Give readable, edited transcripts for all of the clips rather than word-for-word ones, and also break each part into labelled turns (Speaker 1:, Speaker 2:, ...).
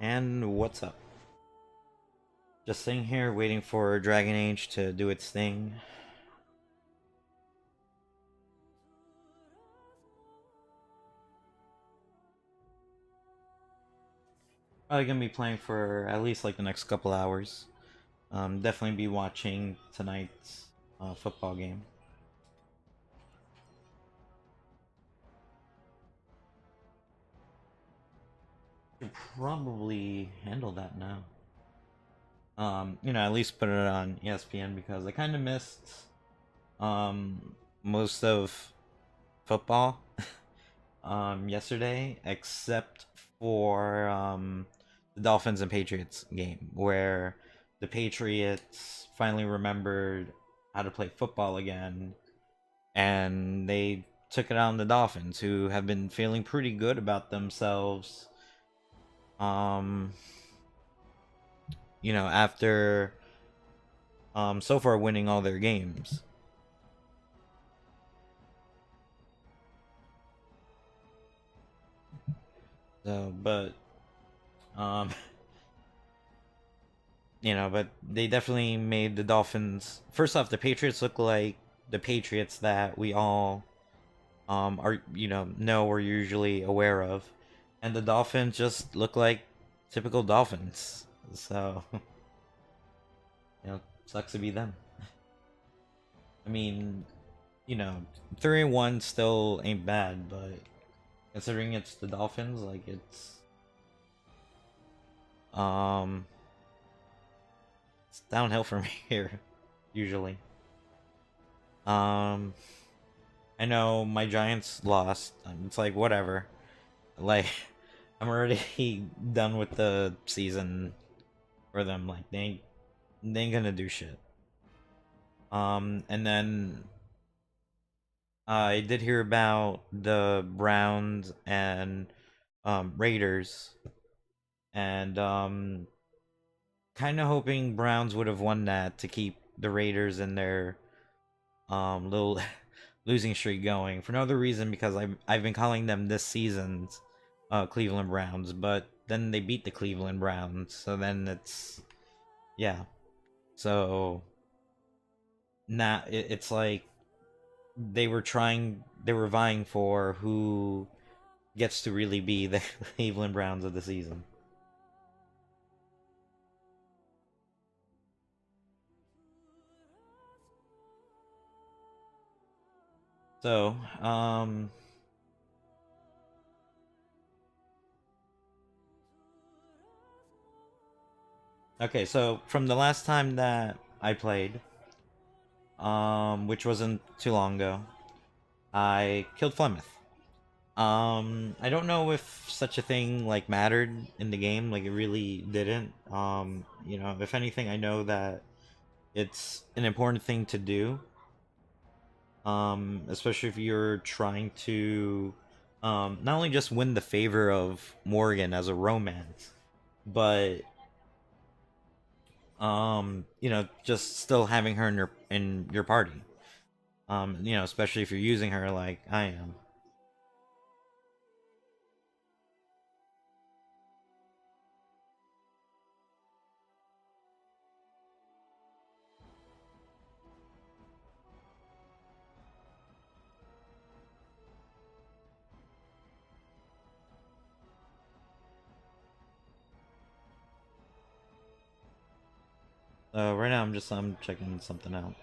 Speaker 1: And what's up? Just sitting here waiting for Dragon Age to do its thing. Probably gonna be playing for at least like the next couple hours. Definitely be watching tonight's football game. Should probably handle that now. At least put it on ESPN because I kind of missed most of football yesterday, except for the Dolphins and Patriots game, where the Patriots finally remembered how to play football again, and they took it on the Dolphins, who have been feeling pretty good about themselves. Um, after so far winning all their games. So, but um, but they definitely made the Dolphins. First off, the Patriots look like the Patriots that we all are know or usually aware of, and the Dolphins just look like typical Dolphins. So sucks to be them. I mean, 3-1 still ain't bad, but considering it's the Dolphins, like um it's downhill from here usually. Um, I know my Giants lost. It's like whatever. Like I'm already done with the season for them. Like they ain't gonna do shit. And then I did hear about the Browns and Raiders, and kind of hoping Browns would have won that to keep the Raiders in their little losing streak going for no other reason because I've been calling them this season's Cleveland Browns, but then they beat the Cleveland Browns, so then it's yeah. So now it's like they were vying for who gets to really be the Cleveland Browns of the season. So, okay, so from the last time that I played, which wasn't too long ago, I killed Flemeth. I don't know if such a thing like mattered in the game, like it really didn't. If anything, I know that it's an important thing to do. Especially if you're trying to not only just win the favor of Morgan as a romance, but just still having her in your party. Especially if you're using her like I am. Right now I'm checking something out.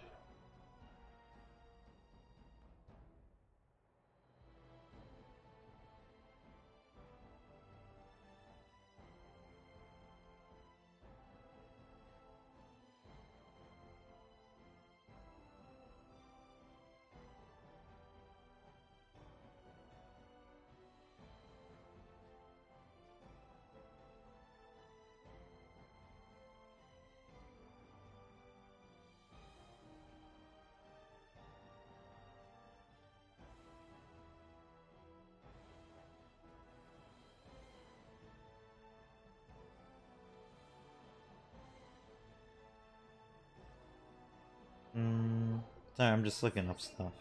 Speaker 1: Mm, Sorry, I'm just looking up stuff.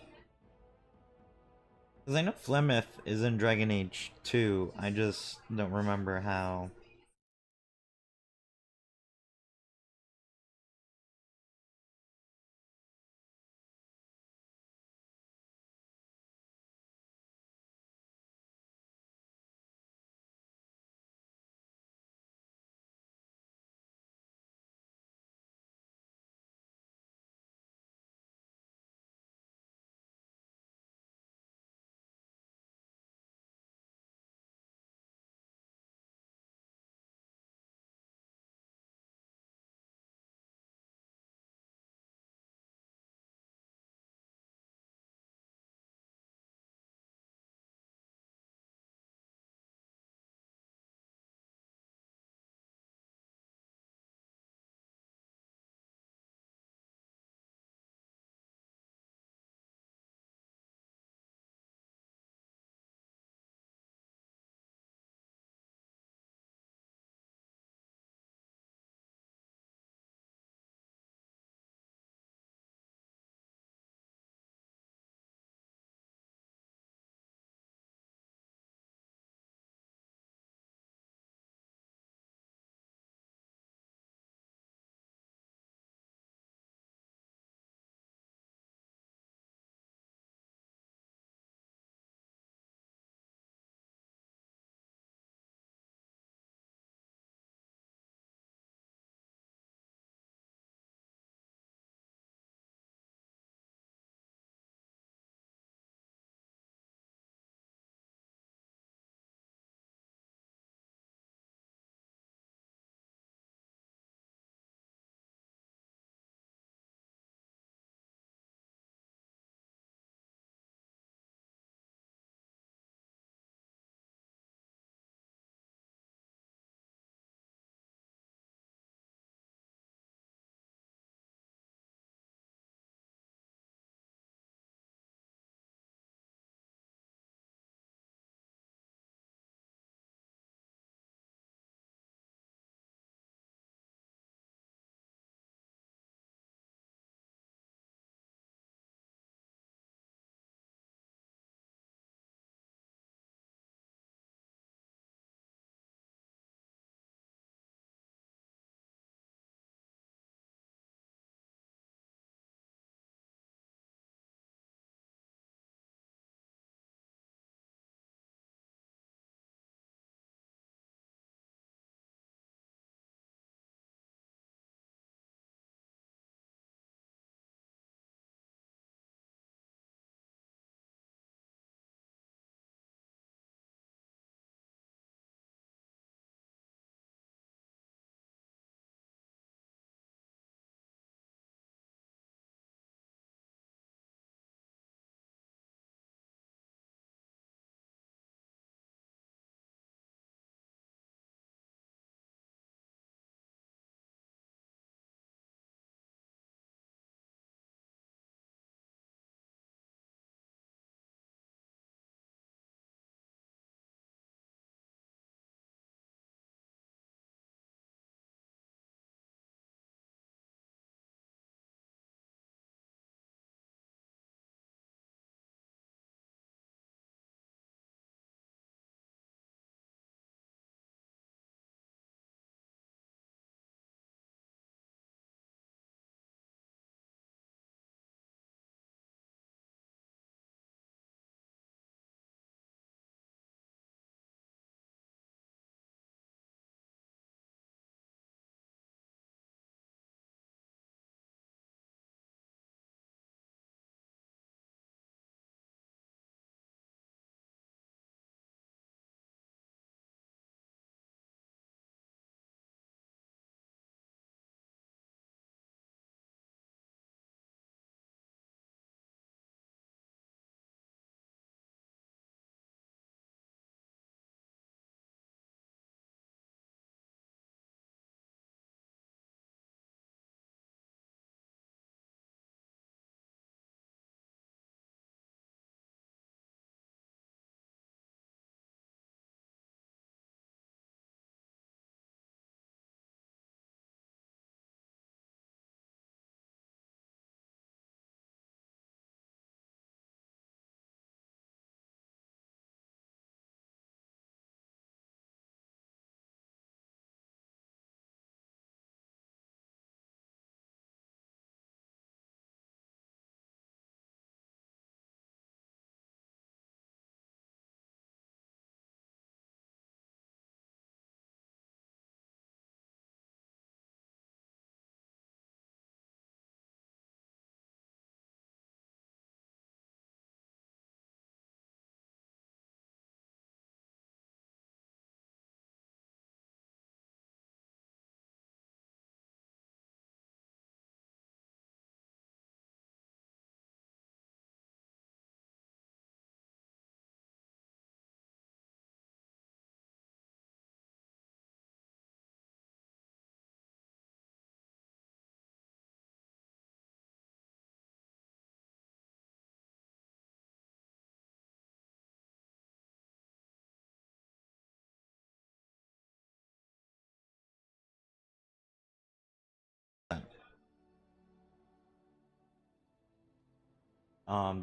Speaker 1: Because I know Flemeth is in Dragon Age 2. I just don't remember how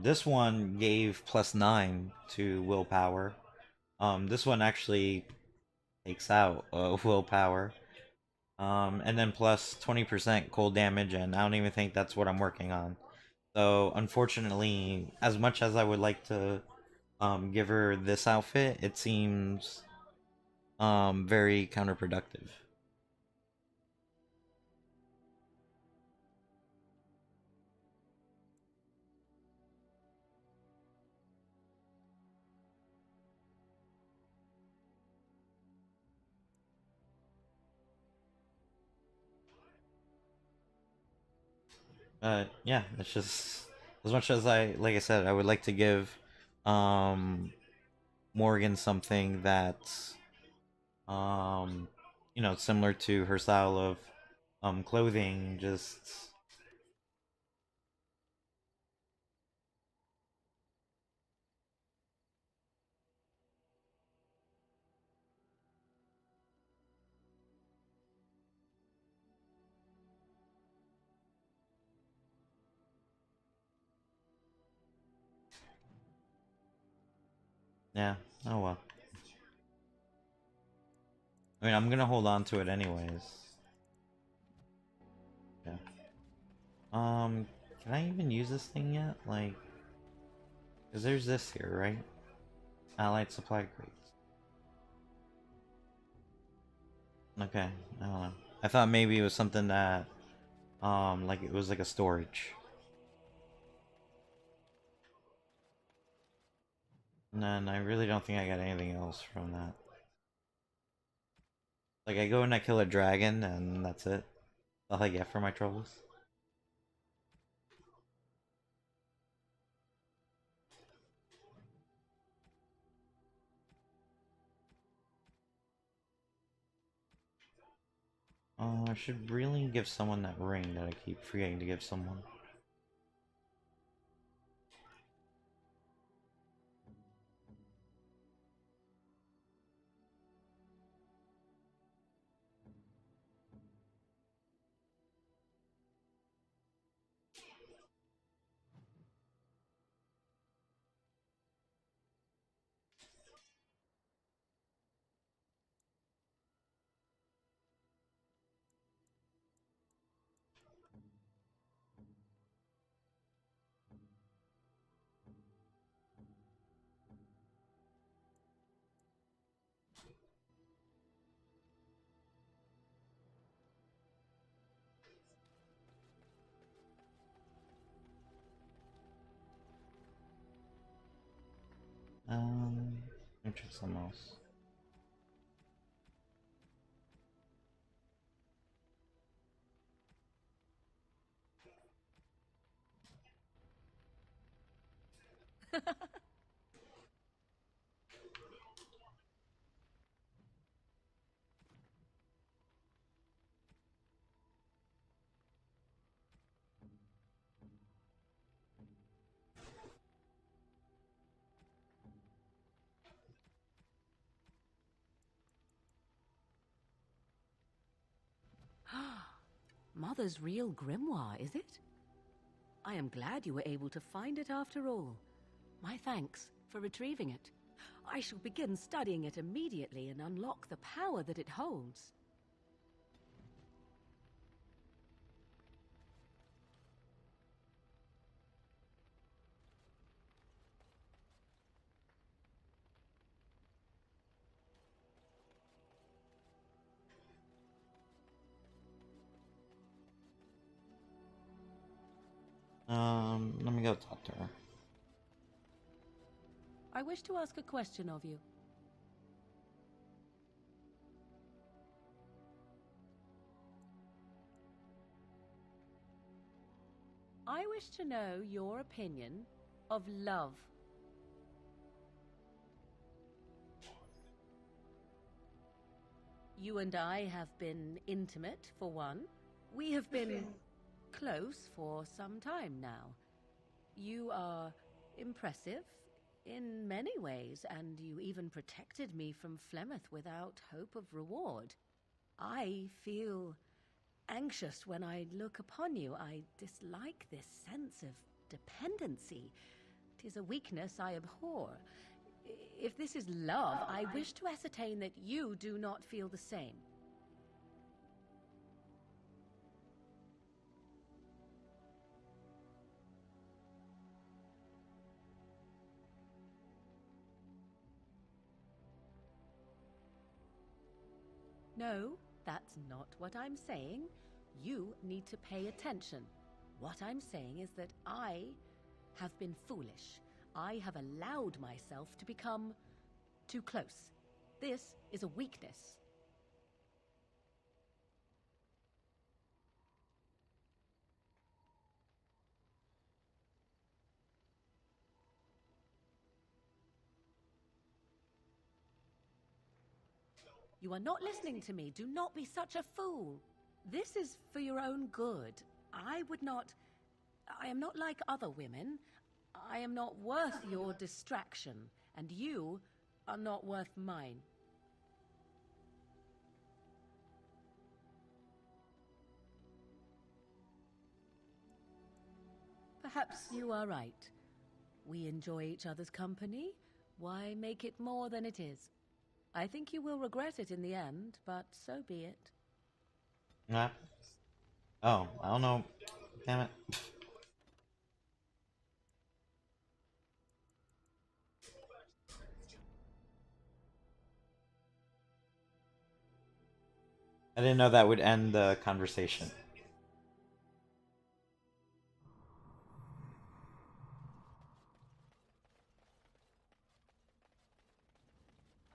Speaker 1: This one gave +9 to willpower. This one actually takes out willpower. And then plus 20% cold damage, and I don't even think that's what I'm working on. So, unfortunately, as much as I would like to give her this outfit, it seems very counterproductive. But yeah, it's just as much as like I said, I would like to give um Morgan something that's um similar to her style of clothing. Just yeah. Oh well. I mean, I'm gonna hold on to it anyways. Yeah. Can I even use this thing yet? Like, cause there's this here, right? Allied supply crates. Okay, I don't know. I thought maybe it was something that, like it was like a storage. And then I really don't think I got anything else from that. Like, I go and I kill a dragon, and that's it. That's all I get for my troubles. I should really give someone that ring that I keep forgetting to give someone. Let me check something else.
Speaker 2: Mother's real grimoire, is it? I am glad you were able to find it after all. My thanks for retrieving it. I shall begin studying it immediately and unlock the power that it holds.
Speaker 1: Let me go talk to her.
Speaker 2: I wish to ask a question of you. I wish to know your opinion of love. You and I have been intimate, for one. We have been close for some time now. You are impressive in many ways, and you even protected me from Flemeth without hope of reward. I feel anxious when I look upon you. I dislike this sense of dependency. 'Tis a weakness I abhor. If this is love, I wish to ascertain that you do not feel the same. No, that's not what I'm saying. You need to pay attention. What I'm saying is that I have been foolish. I have allowed myself to become too close. This is a weakness. You are not listening to me. Do not be such a fool. This is for your own good. I am not like other women. I am not worth your distraction, and you are not worth mine. Perhaps you are right. We enjoy each other's company. Why make it more than it is? I think you will regret it in the end, but so be it.
Speaker 1: Nah. Oh, I don't know. Damn it. I didn't know that would end the conversation.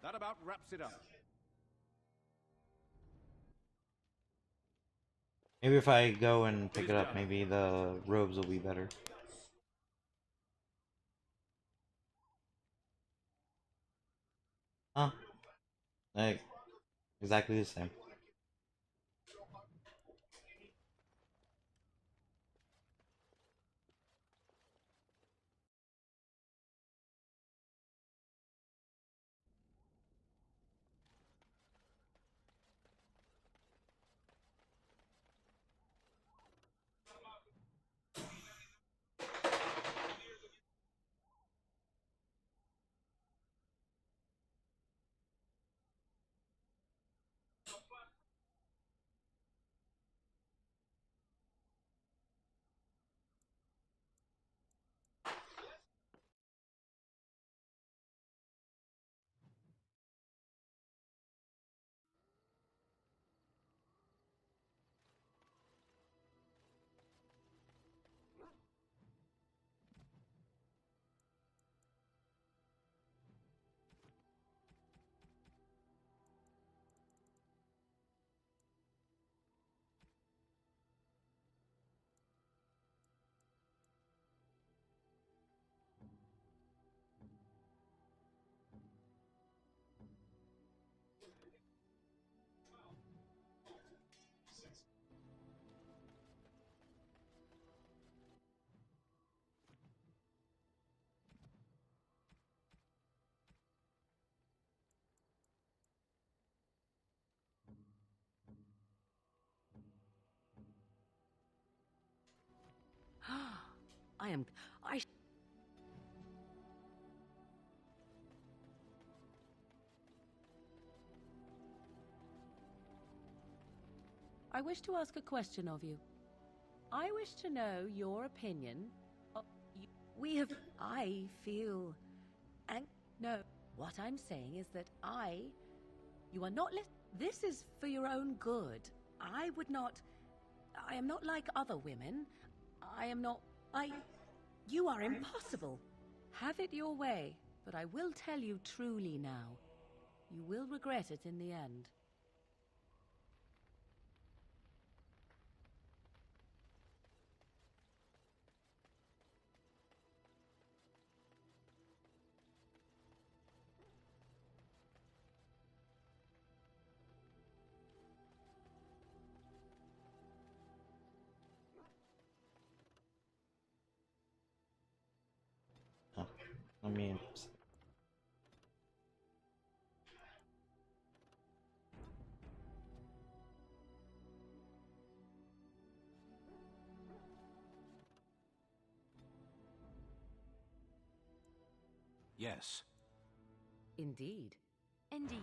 Speaker 3: That about wraps it up.
Speaker 1: Maybe if I go and pick it up, maybe the robes will be better. Huh? Like, exactly the same.
Speaker 2: I wish to ask a question of you. I wish to know your opinion. I feel... No, what I'm saying is that you are not this is for your own good. I am not like other women. You are impossible. Have it your way, but I will tell you truly now. You will regret it in the end.
Speaker 1: Oh, I mean...
Speaker 3: yes.
Speaker 2: Indeed.
Speaker 4: Indeed.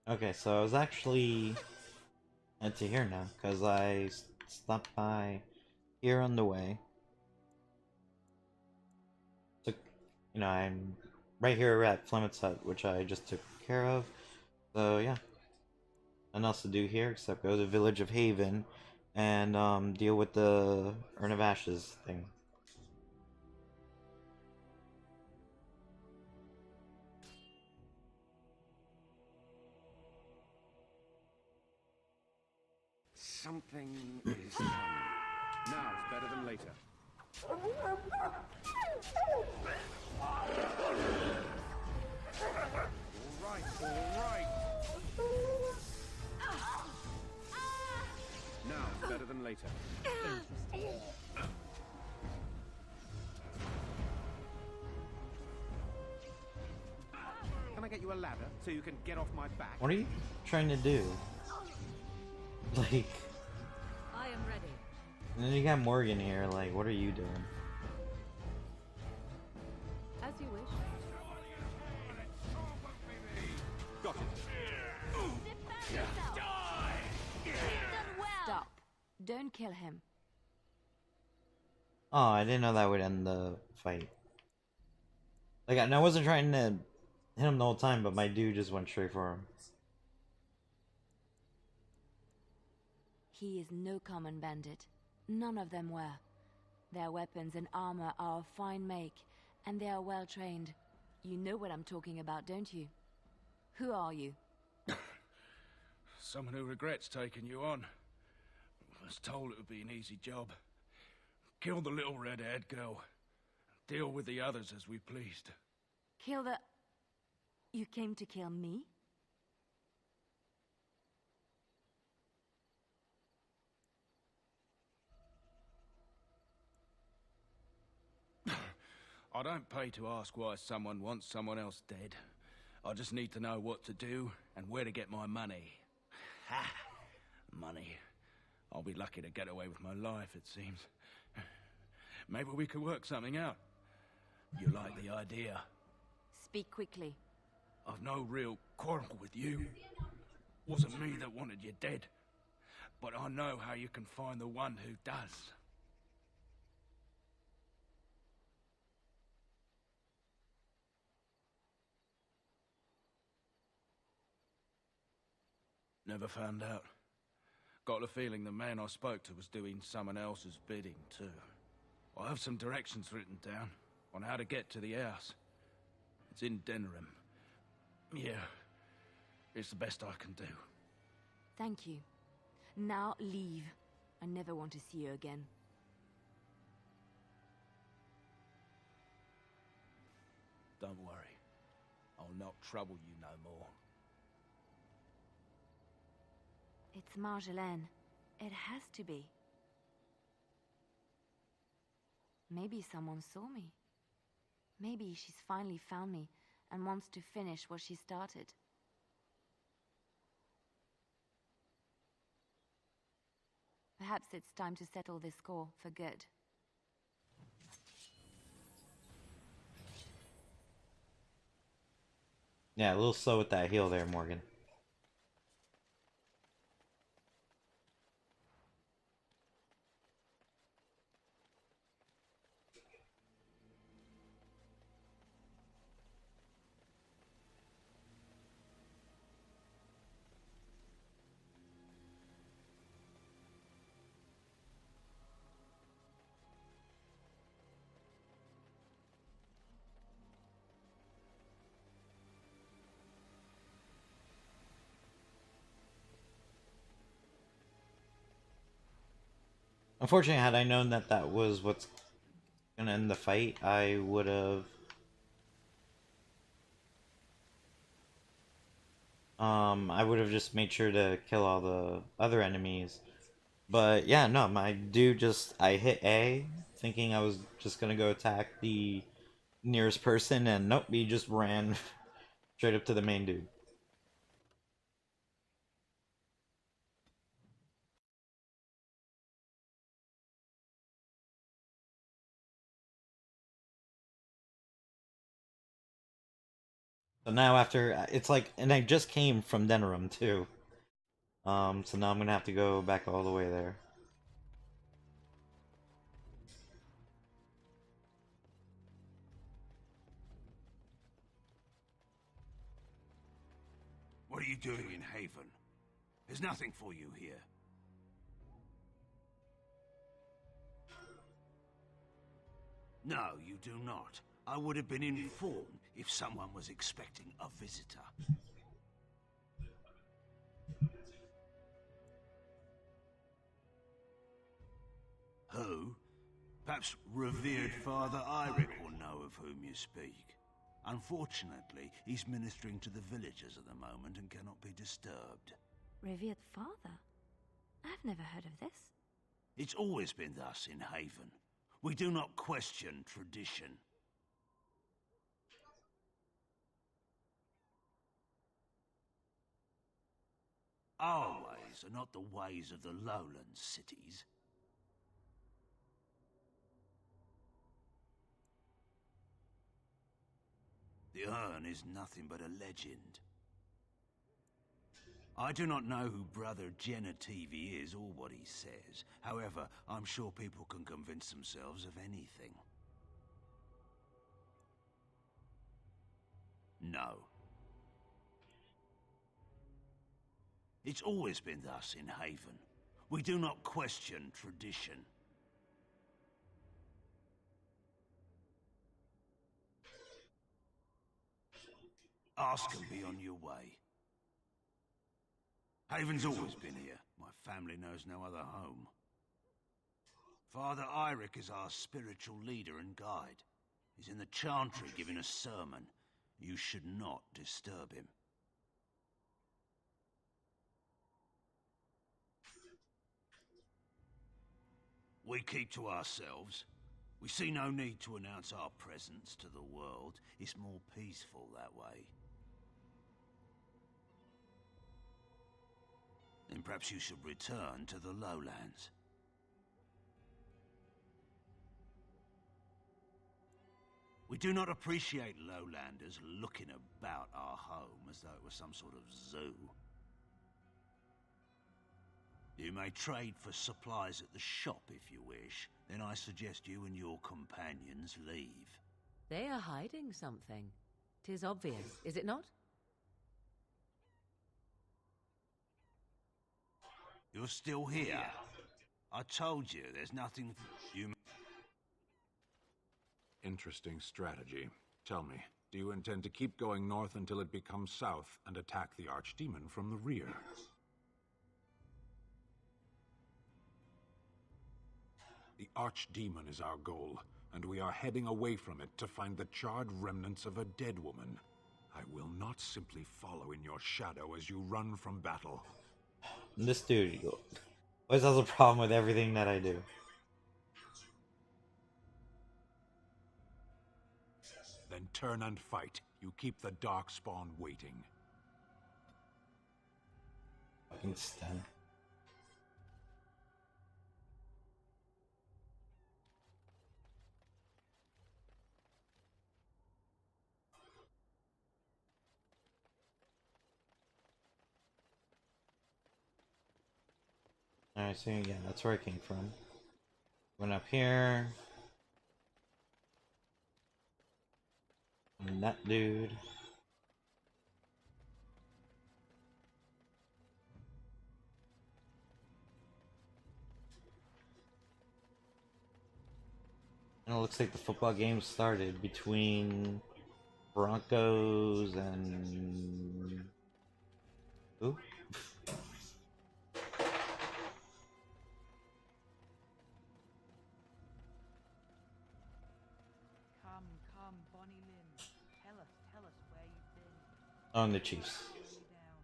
Speaker 1: Okay, so I was actually head to here now, because I stopped by here on the way. Took, I'm right here at Flemet's hut, which I just took care of. So yeah, nothing else to do here except go to the village of Haven and deal with the Urn of Ashes thing.
Speaker 3: Something is coming. Now it's better than later. All right. Now it's better than later. Can I get you a ladder so you can get off my back?
Speaker 1: What are you trying to do? Like,
Speaker 2: I am ready.
Speaker 1: and then you got Morgan here, like, what are you doing?
Speaker 2: As you wish.
Speaker 3: Got it.
Speaker 4: Stop. Don't kill him.
Speaker 1: Oh, I didn't know that would end the fight. Like, I wasn't trying to hit him the whole time, but my dude just went straight for him.
Speaker 4: He is no common bandit. None of them were. Their weapons and armor are of fine make, and they are well trained. You know what I'm talking about, don't you? Who are you?
Speaker 5: Someone who regrets taking you on. Was told it would be an easy job. Kill the little red-haired girl. Deal with the others as we pleased.
Speaker 4: Kill the... You came to kill me?
Speaker 5: I don't pay to ask why someone wants someone else dead. I just need to know what to do and where to get my money. Ha! Money. I'll be lucky to get away with my life, it seems. Maybe we could work something out. You like the idea?
Speaker 4: Speak quickly.
Speaker 5: I've no real quarrel with you. Wasn't me that wanted you dead. But I know how you can find the one who does. Never found out. Got the feeling the man I spoke to was doing someone else's bidding, too. I have some directions written down on how to get to the house. It's in Denerim. Yeah, it's the best I can do.
Speaker 4: Thank you. Now leave. I never want to see you again.
Speaker 5: Don't worry. I'll not trouble you no more.
Speaker 4: It's Marjolaine. It has to be. Maybe someone saw me. Maybe she's finally found me and wants to finish what she started. Perhaps it's time to settle this score for good.
Speaker 1: Yeah, a little slow with that heal there, Morgan. Unfortunately, had I known that that was what's gonna end the fight, I would have just made sure to kill all the other enemies But yeah, no, my dude I hit A, thinking I was just gonna go attack the nearest person, and nope, he just ran straight up to the main dude. So now after, it's like, and I just came from Denerim too. So now I'm gonna have to go back all the way there.
Speaker 3: What are you doing in Haven? There's nothing for you here. No, you do not. I would have been informed if someone was expecting a visitor. Who? Perhaps revered Father Eirik will know of whom you speak. Unfortunately, he's ministering to the villagers at the moment and cannot be disturbed.
Speaker 4: Revered father? I've never heard of this.
Speaker 3: It's always been thus in Haven. We do not question tradition. Our ways are not the ways of the lowland cities. The urn is nothing but a legend. I do not know who Brother Genetivi is or what he says. However, I'm sure people can convince themselves of anything. No. It's always been thus in Haven. We do not question tradition. Ask and be on your way. Haven's always been here. My family knows no other home. Father Eirik is our spiritual leader and guide. He's in the chantry giving a sermon. You should not disturb him. We keep to ourselves. We see no need to announce our presence to the world. It's more peaceful that way. Then perhaps you should return to the lowlands. We do not appreciate lowlanders looking about our home as though it was some sort of zoo. You may trade for supplies at the shop if you wish. Then I suggest you and your companions leave.
Speaker 2: They are hiding something. 'Tis obvious, is it not?
Speaker 3: You're still here. I told you, there's nothing you...
Speaker 6: Interesting strategy. Tell me, do you intend to keep going north until it becomes south and attack the Archdemon from the rear? The Archdemon is our goal, and we are heading away from it to find the charred remnants of a dead woman. I will not simply follow in your shadow as you run from battle.
Speaker 1: This dude always has a problem with everything that I do.
Speaker 6: Then turn and fight. You keep the Darkspawn waiting.
Speaker 1: Fucking Sten. Alright, so yeah, that's where I came from. Went up here. And that dude. And it looks like the football game started between Broncos and... Who?
Speaker 7: Come, Bonnie Lynn. Tell us where you've been.
Speaker 1: On the Chiefs.
Speaker 7: Slow down.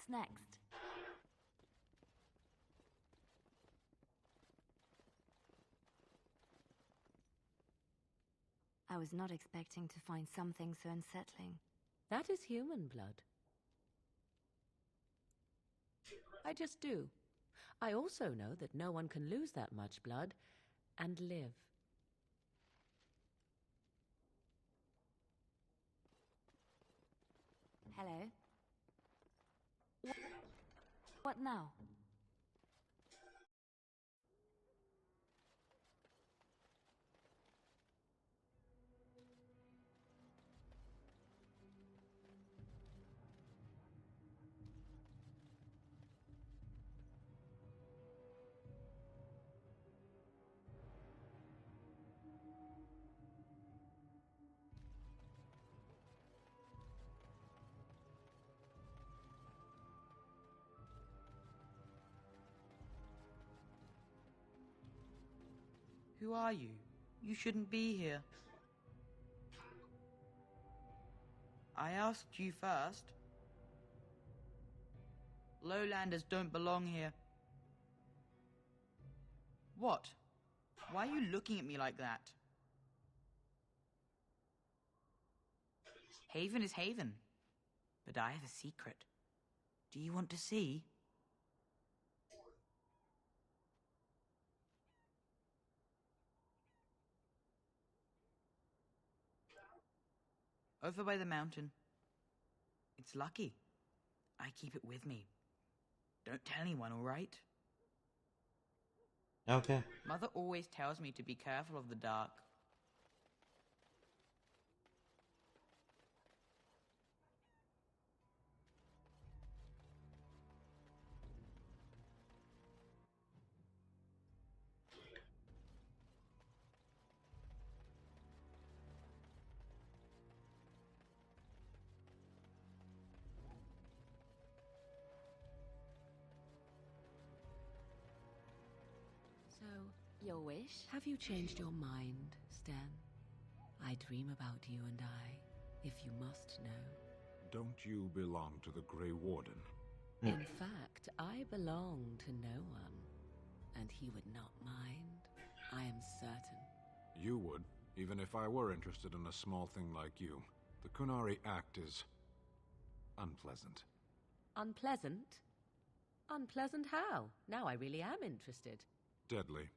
Speaker 4: What's next? I was not expecting to find something so unsettling.
Speaker 2: That is human blood. I just do. I also know that no one can lose that much blood and live.
Speaker 4: Hello? What now?
Speaker 7: Who are you? You shouldn't be here. I asked you first. Lowlanders don't belong here. What? Why are you looking at me like that? Haven is Haven. But I have a secret. Do you want to see? Over by the mountain. It's lucky. I keep it with me. Don't tell anyone, all right?
Speaker 1: Okay.
Speaker 7: Mother always tells me to be careful of the dark.
Speaker 2: So,
Speaker 4: Your wish?
Speaker 2: have you changed your mind, Stan? I dream about you and I, if you must know.
Speaker 6: Don't you belong to the Grey Warden?
Speaker 2: In fact, I belong to no one, and he would not mind. I am certain.
Speaker 6: You would, even if I were interested in a small thing like you. The Kunari Act is unpleasant.
Speaker 2: Unpleasant? Unpleasant how? Now I really am interested.
Speaker 6: Deadly.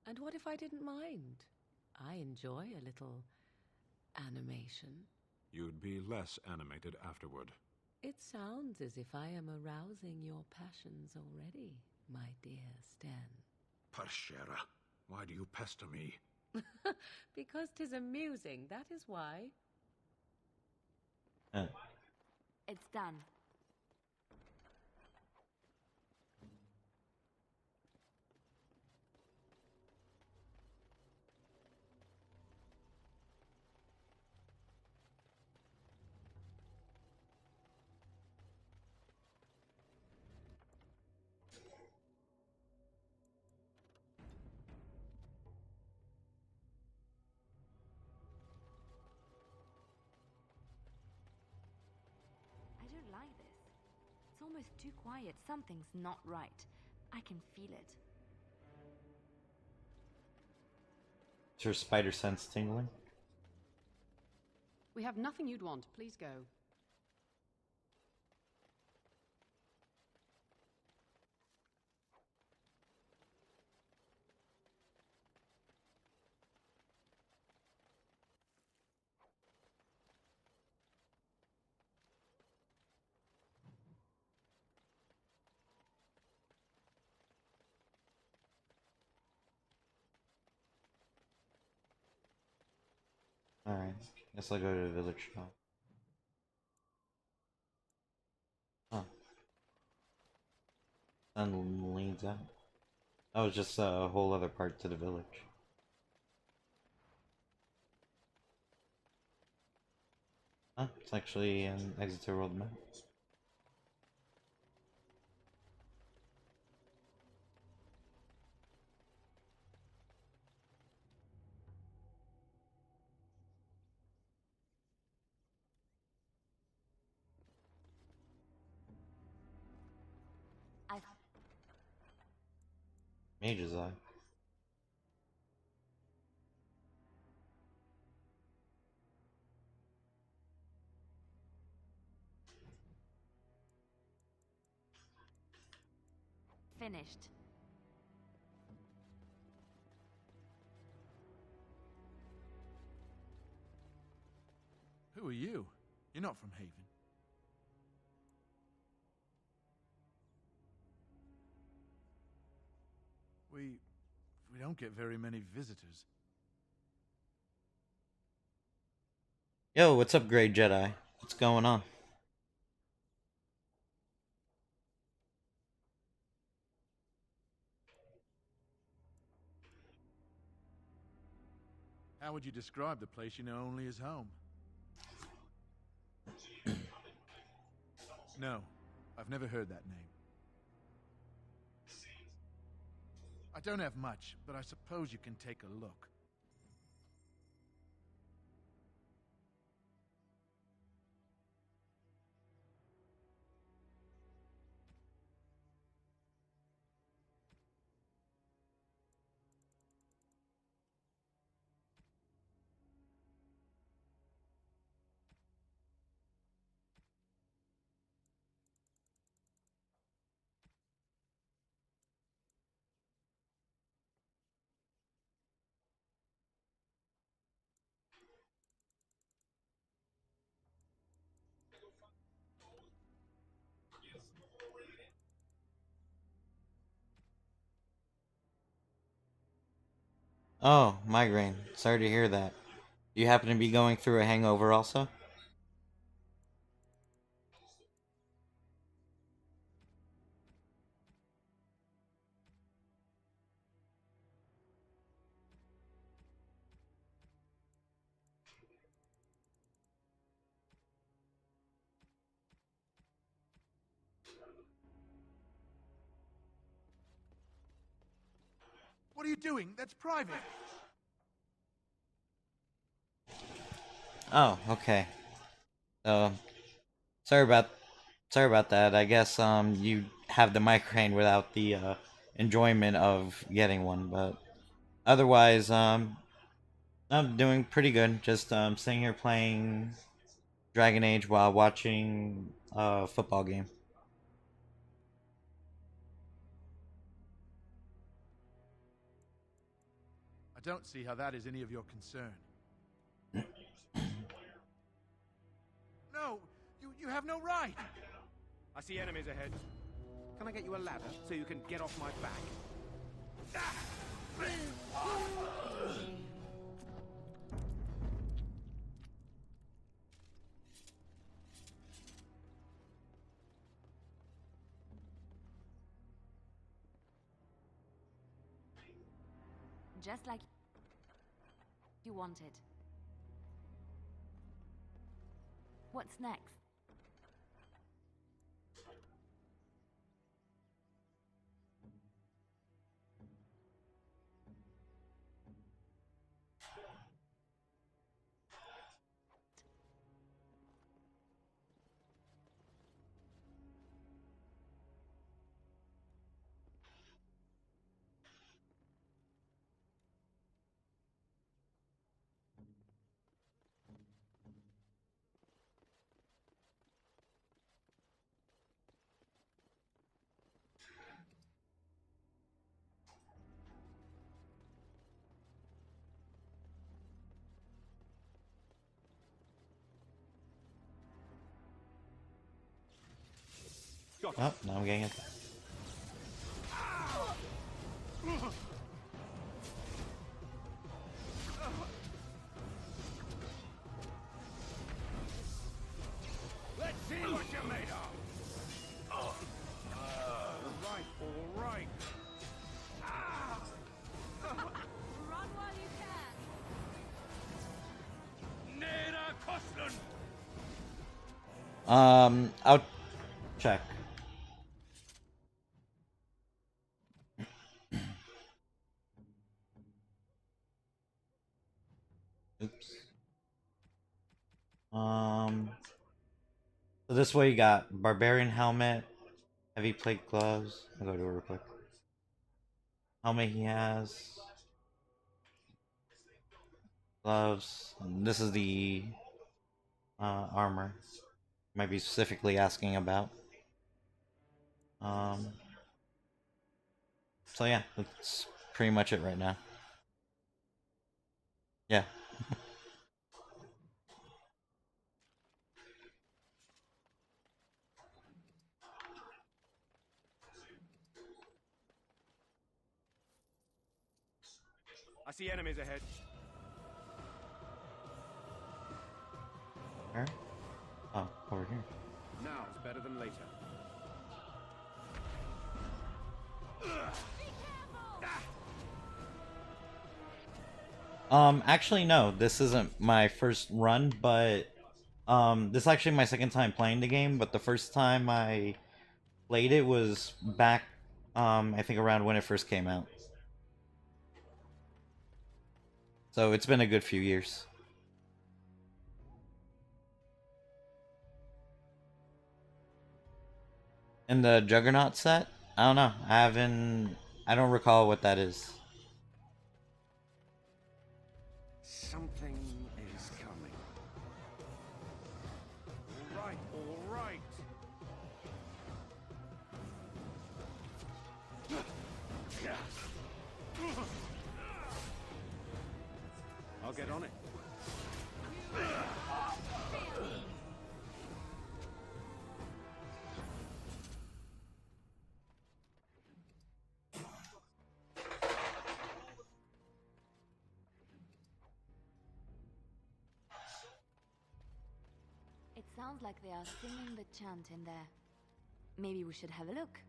Speaker 2: And what if I didn't mind? I enjoy a little animation.
Speaker 6: You'd be less animated afterward.
Speaker 2: It sounds as if I am arousing your passions already, my dear Stan.
Speaker 6: Pashera, why do you pester me?
Speaker 2: Because 'tis amusing, that is why.
Speaker 4: It's done. I don't like this. It's almost too quiet. Something's not right. I can feel it.
Speaker 1: Is your spider sense tingling?
Speaker 8: We have nothing you'd want. Please go.
Speaker 1: Alright, guess I'll go to the village now. Huh. Sun leads out. That was just a whole other part to the village. Huh? It's actually an Exeter World map. Mage's Eye.
Speaker 4: Finished.
Speaker 8: Who are you? You're not from Haven. We don't get very many visitors.
Speaker 1: Yo, what's up, Grey Jedi? What's going on?
Speaker 8: How would you describe the place you know only as home? No, I've never heard that name. I don't have much, but I suppose you can take a look.
Speaker 1: Oh, migraine. Sorry to hear that. You happen to be going through a hangover also?
Speaker 8: What are you doing? That's private.
Speaker 1: Oh, okay. Uh, sorry about that. I guess you have the migraine without the enjoyment of getting one, but otherwise I'm doing pretty good. Just sitting here playing Dragon Age while watching a football game.
Speaker 8: I don't see how that is any of your concern. No, you have no right.
Speaker 5: I see enemies ahead. Can I get you a ladder so you can get off my back?
Speaker 4: Just like you wanted. What's next?
Speaker 1: Oh, now I'm getting it.
Speaker 5: Let's see what you're made of. All right.
Speaker 4: Run while you can.
Speaker 5: Nera Kostlund.
Speaker 1: I'll check. Oops. So this way you got barbarian helmet, heavy plate gloves. I'll go to it real quick. helmet he has. Gloves. And this is the armor. Might be specifically asking about. So yeah, that's pretty much it right now. Yeah.
Speaker 9: I see enemies ahead.
Speaker 1: Where? Oh, over here.
Speaker 9: Now's better than later.
Speaker 1: Actually no, this isn't my first run, but this is actually my second time playing the game, but the first time I played it was back I think around when it first came out. So it's been a good few years. And the Juggernaut set? I don't know. I don't recall what that is.
Speaker 9: Something is coming. All right, all right. I'll get on it.
Speaker 4: It sounds like they are singing the chant in there. Maybe we should have a look.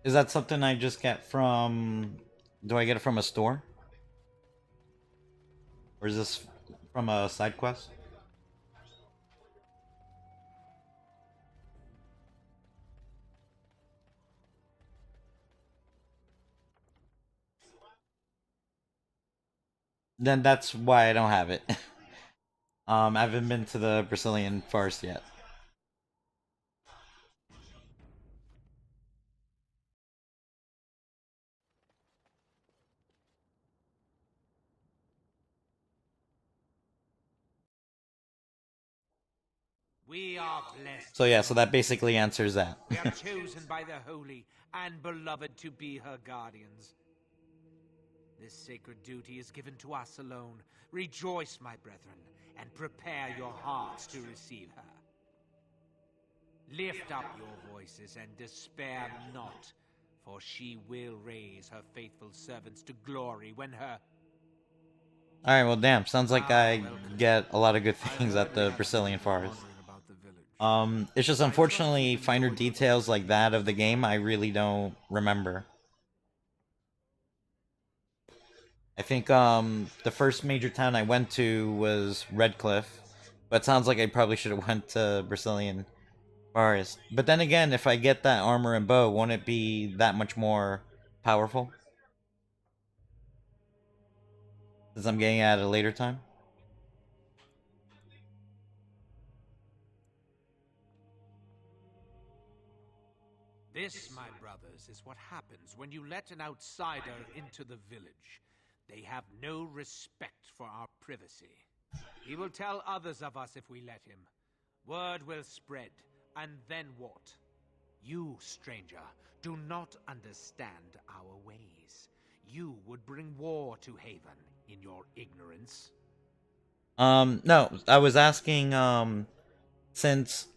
Speaker 1: Is that something I just get from... Do I get it from a store? Or is this from a side quest? Then that's why I don't have it. I haven't been to the Brazilian forest yet.
Speaker 10: We are blessed.
Speaker 1: So yeah, so that basically answers that.
Speaker 10: We are chosen by the holy and beloved to be her guardians. This sacred duty is given to us alone. Rejoice, my brethren, and prepare your hearts to receive her. Lift up your voices and despair not, for she will raise her faithful servants to glory when her...
Speaker 1: Alright, well damn, sounds like I get a lot of good things at the Brazilian forest. It's just unfortunately finer details like that of the game I really don't remember. I think the first major town I went to was Redcliffe, but it sounds like I probably should have went to Brazilian forest. But then again, if I get that armor and bow, won't it be that much more powerful? Since I'm getting it at a later time?
Speaker 10: This, my brothers, is what happens when you let an outsider into the village. They have no respect for our privacy. He will tell others of us if we let him. Word will spread, and then what? You, stranger, do not understand our ways. You would bring war to Haven in your ignorance.
Speaker 1: No, I was asking, since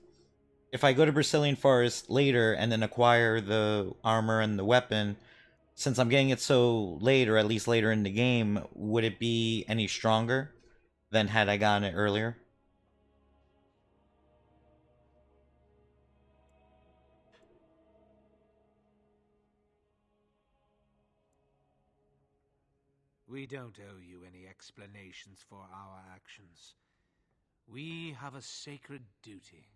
Speaker 1: if I go to Brazilian Forest later and then acquire the armor and the weapon, since I'm getting it so late, or at least later in the game, would it be any stronger than had I gotten it earlier?
Speaker 10: We don't owe you any explanations for our actions. We have a sacred duty.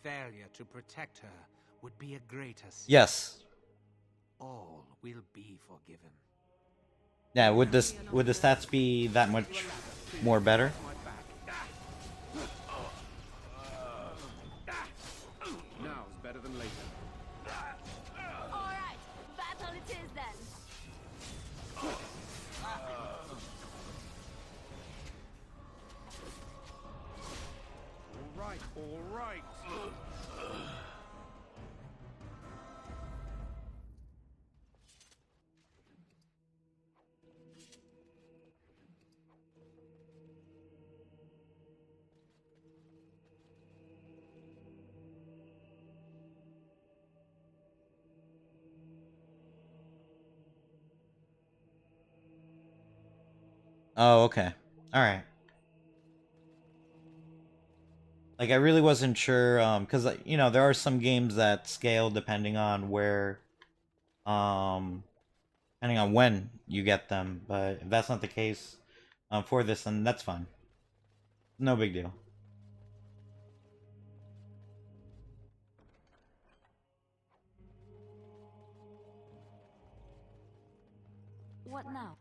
Speaker 10: Failure to protect her would be a greater sin.
Speaker 1: Yes.
Speaker 10: All will be forgiven.
Speaker 1: Yeah, would the stats be that much more better?
Speaker 9: Now's better than later.
Speaker 4: Alright, battle it is then.
Speaker 9: All right, all right.
Speaker 1: Oh, okay. Alright. Like, I really wasn't sure, because, you know, there are some games that scale depending on where, depending on when you get them, but if that's not the case, for this, then that's fine. No big deal.
Speaker 4: What now?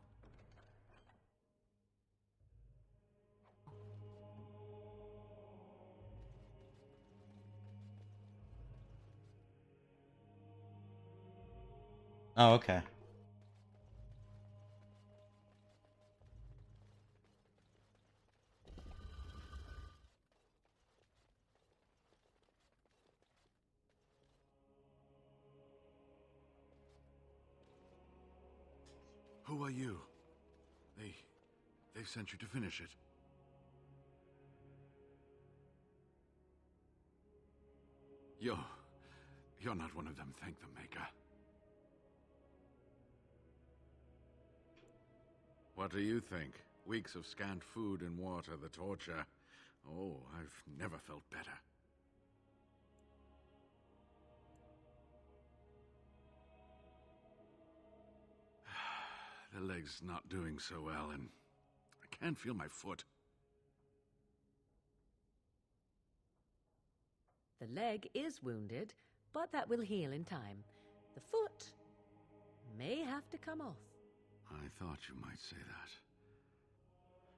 Speaker 1: Oh, okay.
Speaker 6: Who are you? They sent you to finish it. You're not one of them, thank the Maker. What do you think? Weeks of scant food and water, the torture. Oh, I've never felt better. The leg's not doing so well, and I can't feel my foot.
Speaker 2: The leg is wounded, but that will heal in time. The foot may have to come off.
Speaker 6: I thought you might say that.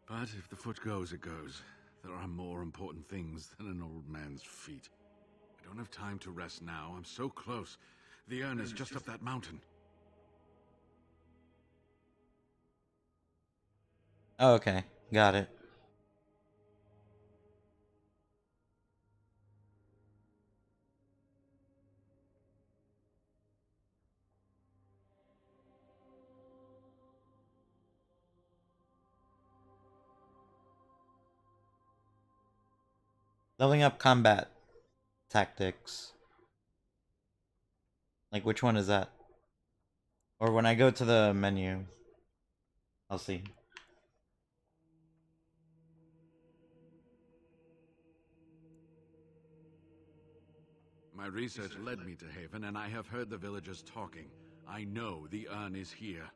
Speaker 6: But if the foot goes, it goes. There are more important things than an old man's feet. I don't have time to rest now. I'm so close. The urn is just up that mountain.
Speaker 1: Oh, okay. Got it. Leveling up combat tactics. Like, which one is that? Or when I go to the menu, I'll see.
Speaker 6: My research led me to Haven, and I have heard the villagers talking. I know the urn is here.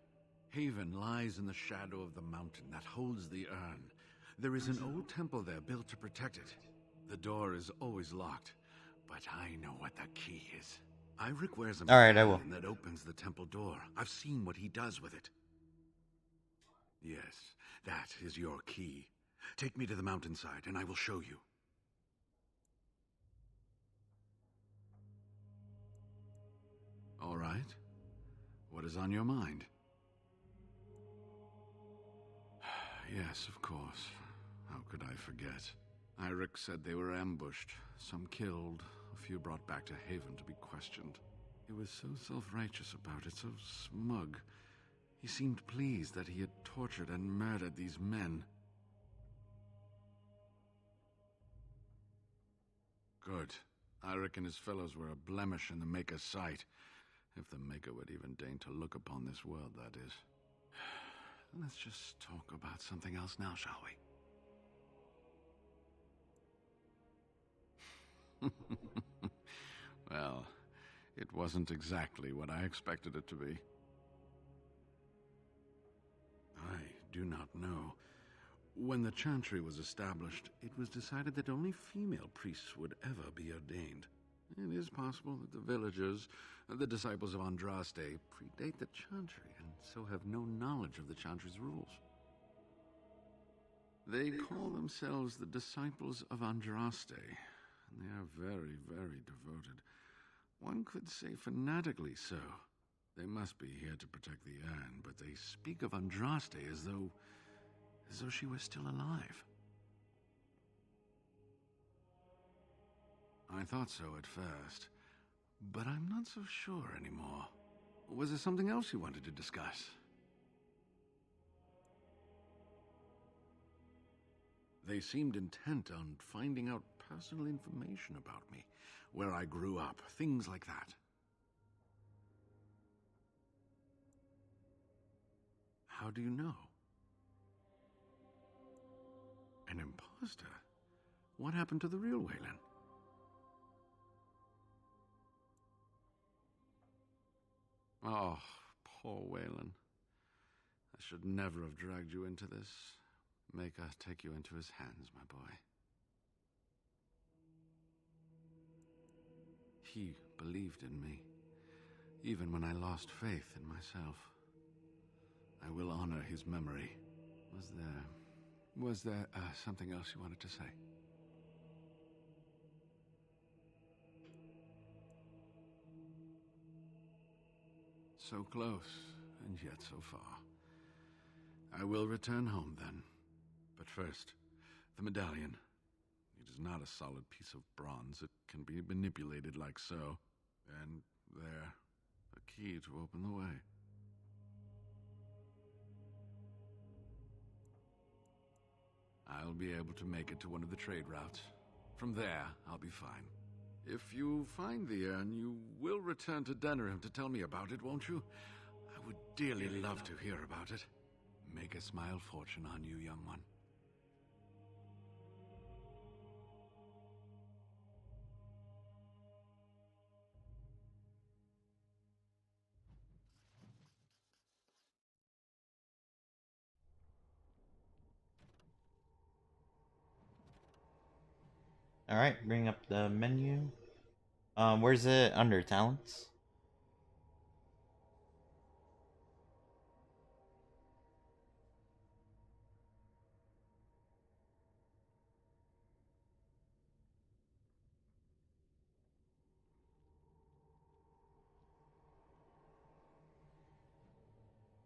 Speaker 6: Haven lies in the shadow of the mountain that holds the urn. There is an old temple there built to protect it. The door is always locked, but I know what the key is. Eirik wears a medallion that opens the temple door. I've seen what he does with it. Yes, that is your key. Take me to the mountainside, and I will show you. All right. What is on your mind? Yes, of course. How could I forget? Eirik said they were ambushed, some killed, a few brought back to Haven to be questioned. He was so self-righteous about it, so smug. He seemed pleased that he had tortured and murdered these men. Good. Eirik and his fellows were a blemish in the Maker's sight. If the Maker would even deign to look upon this world, that is. Let's just talk about something else now, shall we? Well, it wasn't exactly what I expected it to be. I do not know. When the Chantry was established, it was decided that only female priests would ever be ordained. It is possible that the villagers, the disciples of Andraste, predate the Chantry and so have no knowledge of the Chantry's rules. They call themselves the disciples of Andraste, and they are very, very devoted. One could say fanatically so. They must be here to protect the urn, but they speak of Andraste as though she was still alive. I thought so at first, but I'm not so sure anymore. Was there something else you wanted to discuss? They seemed intent on finding out personal information about me, where I grew up, things like that. How do you know? An imposter? What happened to the real Waylon? Oh, poor Waylon. I should never have dragged you into this. Make us take you into his hands, my boy. He believed in me, even when I lost faith in myself. I will honor his memory. Was there something else you wanted to say? So close, and yet so far. I will return home then. But first, the medallion. It is not a solid piece of bronze. It can be manipulated like so. And there, a key to open the way. I'll be able to make it to one of the trade routes. From there, I'll be fine. If you find the urn, you will return to Denerim to tell me about it, won't you? I would dearly love to hear about it. Make a smile fortune on you, young one.
Speaker 1: Alright, bring up the menu. Where's it under talents?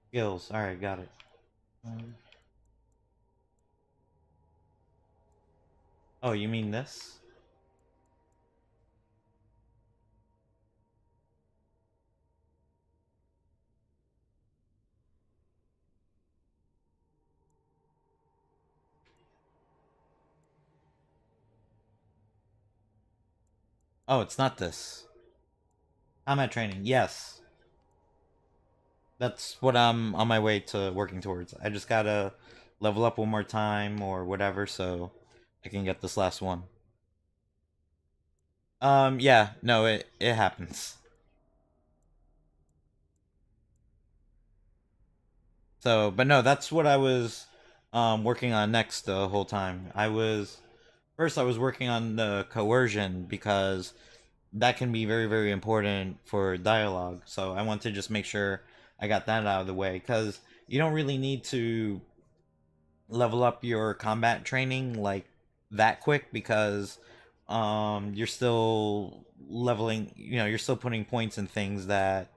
Speaker 1: Skills, alright, got it. Oh, you mean this? Oh, it's not this. Combat training, yes. That's what I'm on my way to working towards. I just gotta level up one more time or whatever so I can get this last one. Yeah, no, it happens. So, but no, that's what I was working on next the whole time. First I was working on the coercion because that can be very, very important for dialogue. So I want to just make sure I got that out of the way because you don't really need to level up your combat training like that quick because you're still leveling, you're still putting points in things that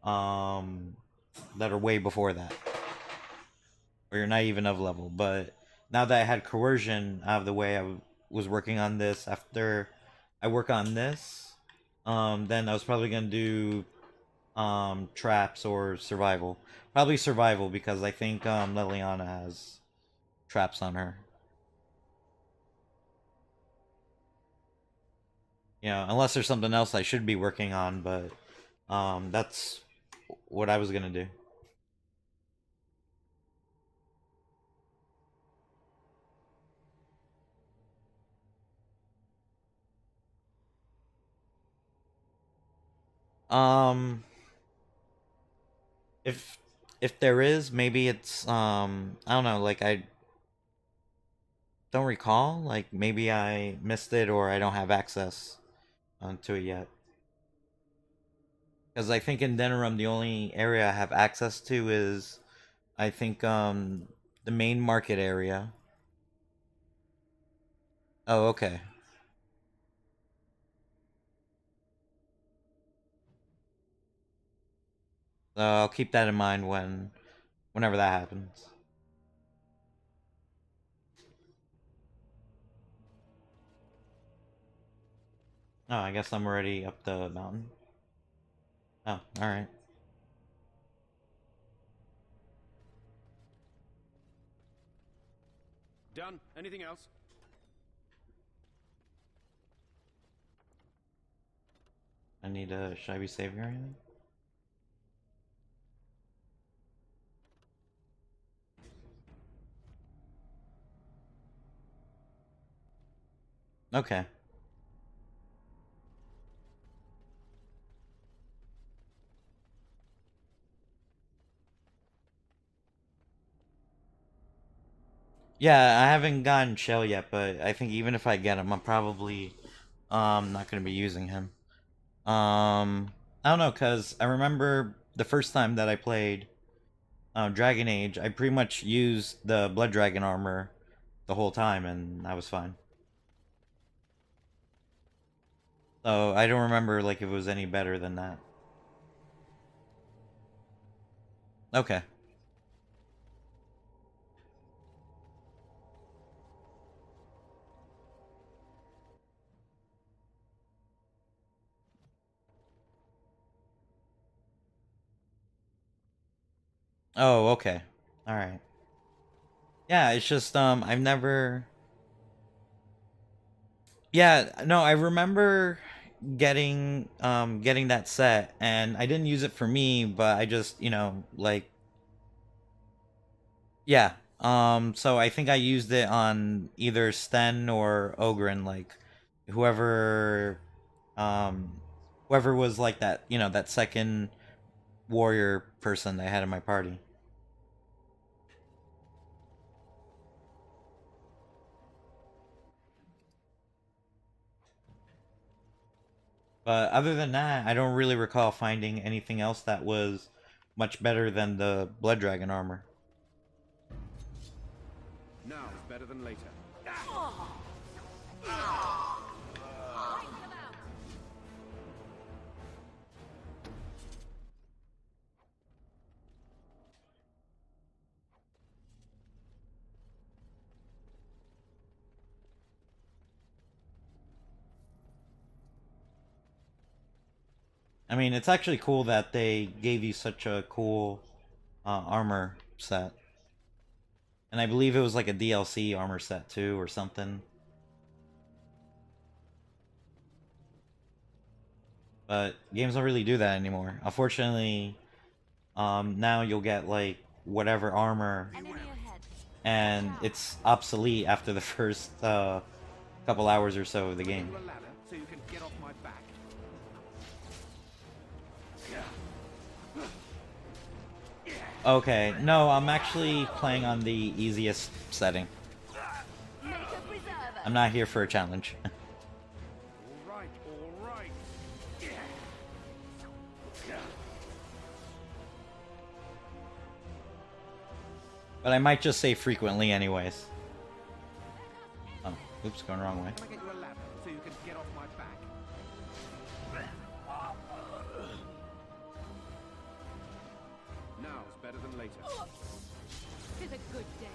Speaker 1: that are way before that, or you're not even of level. But now that I had coercion out of the way, I was working on this. After I work on this, then I was probably gonna do traps or survival. Probably survival because I think Leliana has traps on her. Unless there's something else I should be working on, but that's what I was gonna do. If there is, maybe it's I don't know, like I don't recall, like maybe I missed it or I don't have access to it yet. Because I think in Denerim, the only area I have access to is, I think, the main market area. Oh, okay. So I'll keep that in mind whenever that happens. Oh, I guess I'm already up the mountain. Oh, alright.
Speaker 9: Done. Anything else?
Speaker 1: I need a... Should I be saving or anything? Okay. Yeah, I haven't gotten Shell yet, but I think even if I get him, I'm probably not gonna be using him. I don't know, cause I remember the first time that I played Dragon Age, I pretty much used the Blood Dragon armor the whole time, and I was fine. So I don't remember like if it was any better than that. Okay. Oh, okay. Alright. Yeah, it's just, I've never... Yeah, no, I remember getting that set, and I didn't use it for me, but I just, you know, like... Yeah, so I think I used it on either Sten or Oghren, like, whoever, whoever was like that, you know, that second warrior person I had in my party. But other than that, I don't really recall finding anything else that was much better than the Blood Dragon armor.
Speaker 9: Now is better than later.
Speaker 1: I mean, it's actually cool that they gave you such a cool armor set. And I believe it was like a DLC armor set too, or something. But games don't really do that anymore. Unfortunately, now you'll get like whatever armor, and it's obsolete after the first couple hours or so of the game.
Speaker 9: So you can get off my back.
Speaker 1: Okay, no, I'm actually playing on the easiest setting. I'm not here for a challenge.
Speaker 9: All right, all right.
Speaker 1: But I might just say frequently anyways. Oh, oops, going the wrong way.
Speaker 9: Can I get you a ladder so you can get off my back? Now is better than later.
Speaker 4: It's a good day.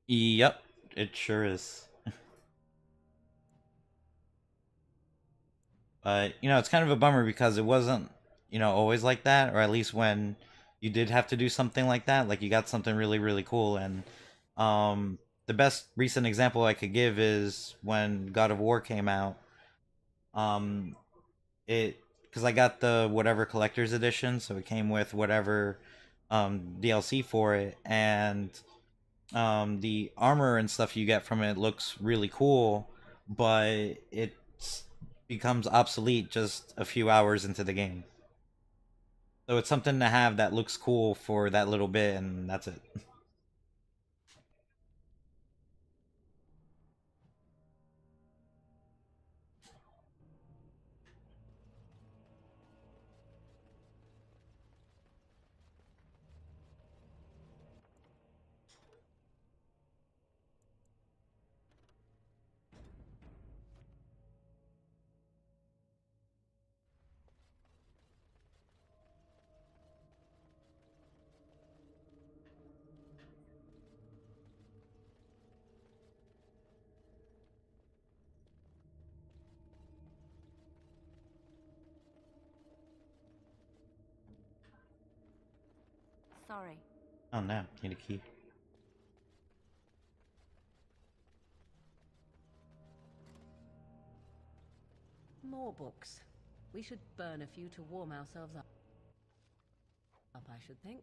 Speaker 1: Yep, it sure is. But, you know, it's kind of a bummer because it wasn't, you know, always like that, or at least when you did have to do something like that, like you got something really, really cool. And the best recent example I could give is when God of War came out. Because I got the whatever collector's edition, so it came with whatever DLC for it, and the armor and stuff you get from it looks really cool, but it becomes obsolete just a few hours into the game. So it's something to have that looks cool for that little bit, and that's it.
Speaker 4: Sorry.
Speaker 1: Oh no, need a key.
Speaker 2: More books. We should burn a few to warm ourselves up, I should think.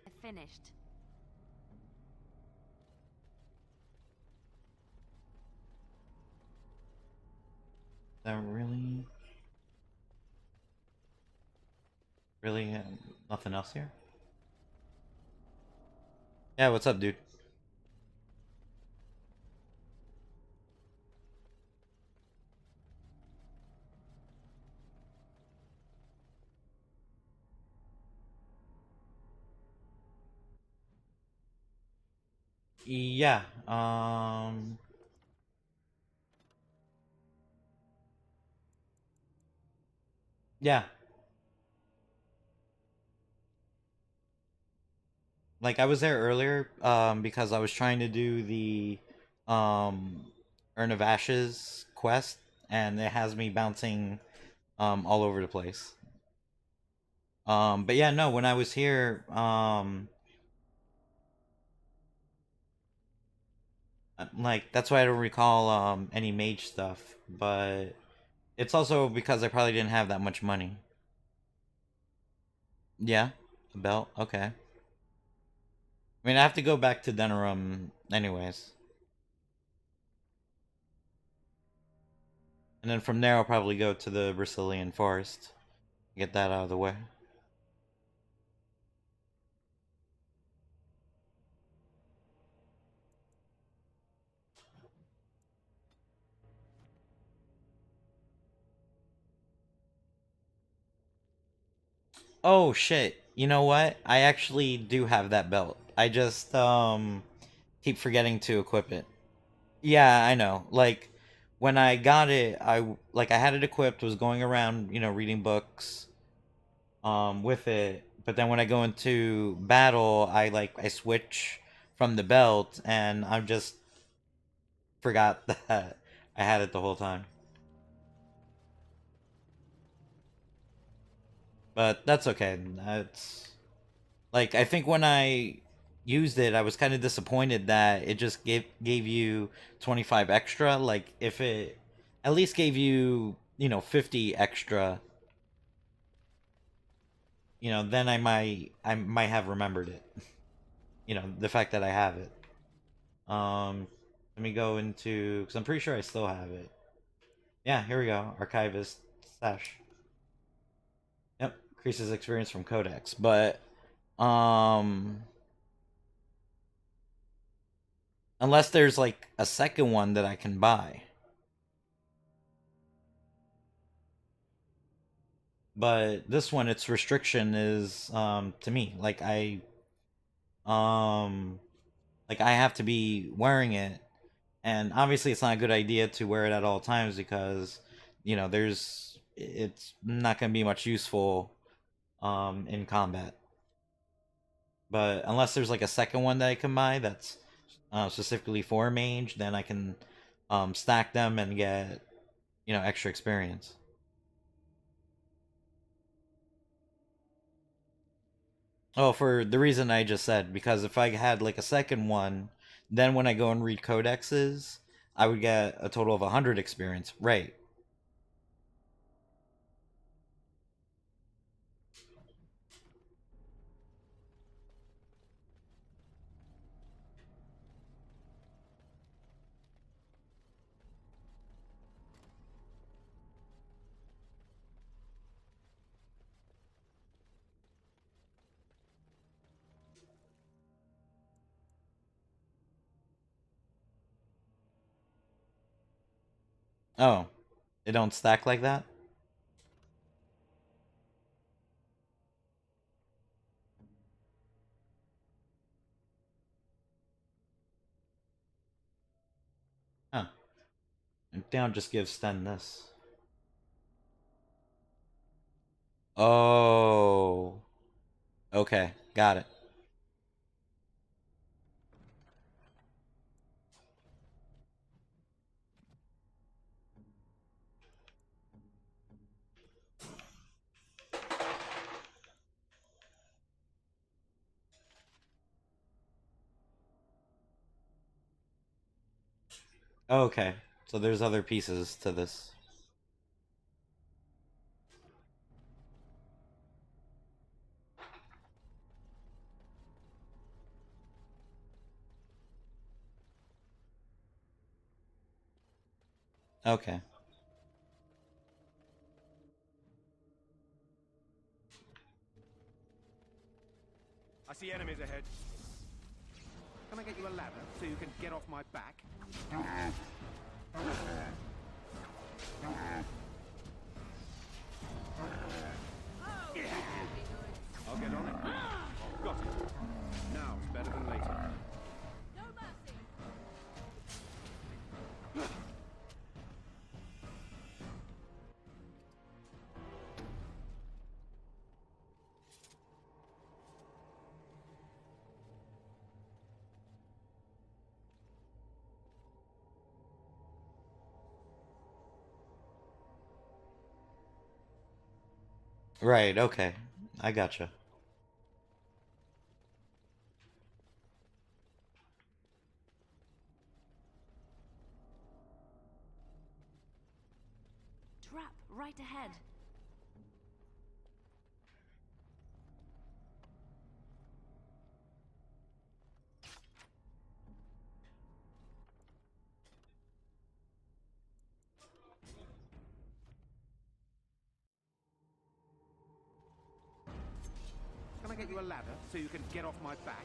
Speaker 4: I finished.
Speaker 1: That really nothing else here? Yeah, what's up, dude? Yeah, yeah. Like I was there earlier, because I was trying to do the Urn of Ashes quest, and it has me bouncing all over the place. But yeah, no, when I was here, like that's why I don't recall any mage stuff, but it's also because I probably didn't have that much money. Yeah, a belt, okay. I mean, I have to go back to Denerim anyways. And then from there, I'll probably go to the Brazilian forest. Get that out of the way. Oh shit. You know what? I actually do have that belt. I just keep forgetting to equip it. Yeah, I know. Like when I got it, I had it equipped, was going around, reading books with it. But then when I go into battle, I switch from the belt, and I just forgot that I had it the whole time. But that's okay. That's like I think when I used it, I was kind of disappointed that it just gave you 25 extra. Like if it at least gave you, 50 extra, then I might have remembered it. The fact that I have it. Let me go into, because I'm pretty sure I still have it. Yeah, here we go. Archivist stash. Yep, increases experience from Codex, but unless there's like a second one that I can buy. But this one, its restriction is to me. Like I have to be wearing it, and obviously it's not a good idea to wear it at all times because it's not going to be much useful in combat. But unless there's like a second one that I can buy that's specifically for mage, then I can stack them and get you know, extra experience. Oh, for the reason I just said, because if I had like a second one, then when I go and read codexes, I would get a total of 100 experience. Right. Oh, they don't stack like that? Huh. And down just give Sten this. Oh. Okay, got it. Okay, so there's other pieces to this. Okay.
Speaker 9: I see enemies ahead. Can I get you a ladder so you can get off my back? I'll get on it. Got it. Now it's better than later.
Speaker 2: No mercy.
Speaker 1: Right, okay. I gotcha.
Speaker 4: Trap right ahead.
Speaker 9: Can I get you a ladder so you can get off my back?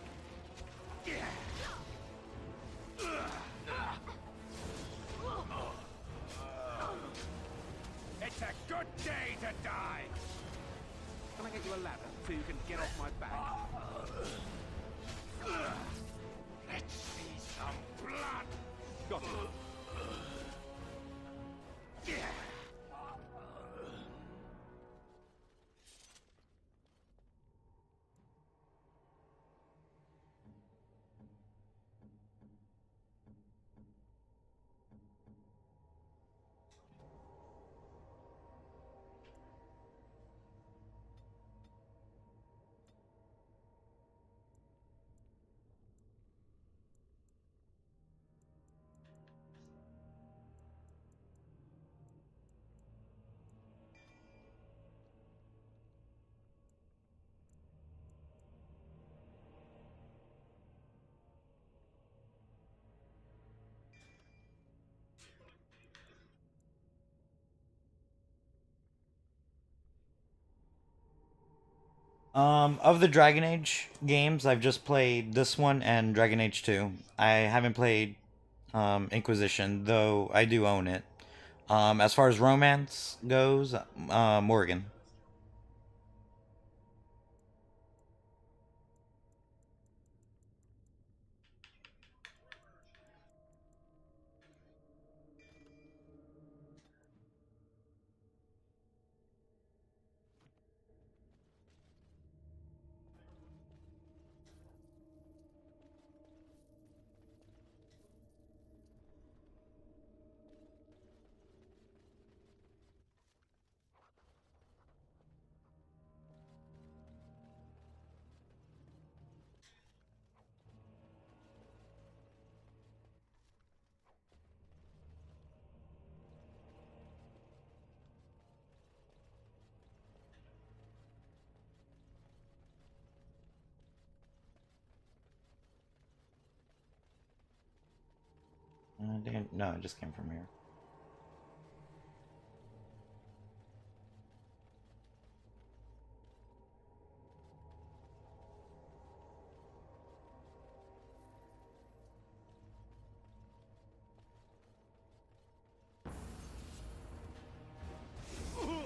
Speaker 9: It's a good day to die! Can I get you a ladder so you can get off my back? Let's see some blood! Got it.
Speaker 1: Of the Dragon Age games, I've just played this one and Dragon Age 2. I haven't played Inquisition, though I do own it. As far as romance goes, Morgan. No, it just came from here.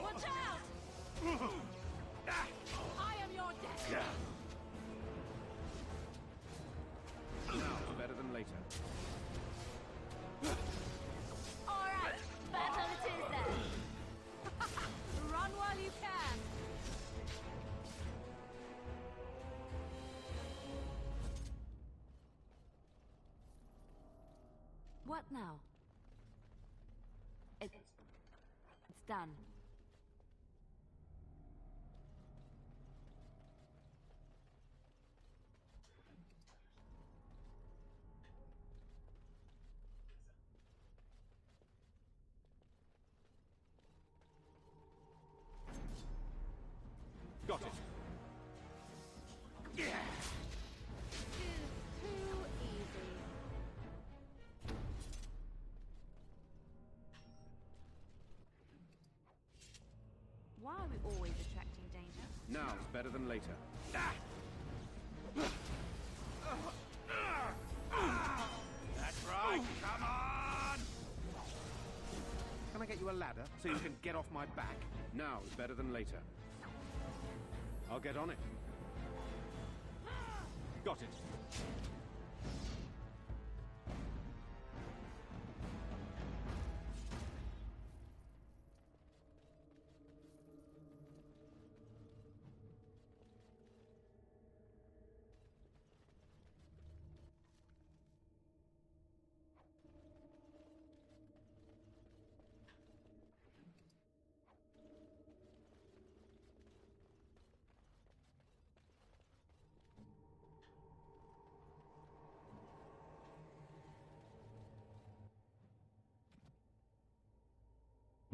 Speaker 2: Watch out! I am your death.
Speaker 9: Now, better than later.
Speaker 4: All right, battle it is then.
Speaker 2: Run while you can.
Speaker 4: What now? It's done.
Speaker 9: Got it.
Speaker 2: Too easy.
Speaker 4: Why are we always attracting danger?
Speaker 9: Now, better than later. That's right. Come on! Can I get you a ladder so you can get off my back? Now is better than later. I'll get on it. Got it.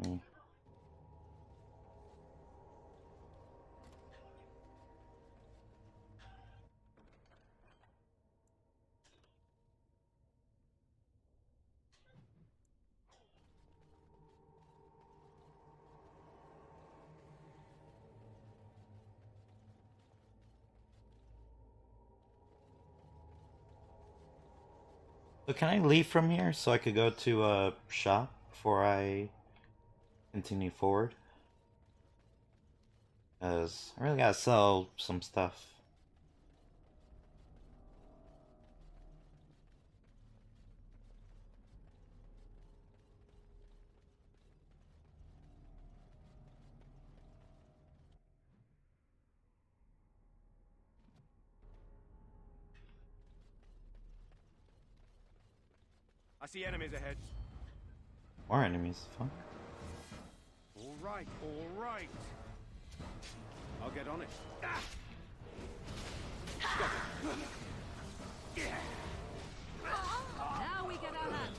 Speaker 1: Hmm. So can I leave from here so I could go to a shop before I continue forward? Because I really gotta sell some stuff.
Speaker 9: I see enemies ahead.
Speaker 1: More enemies, fuck.
Speaker 9: All right, all right. I'll get on it. Got it.
Speaker 2: Now we get our hands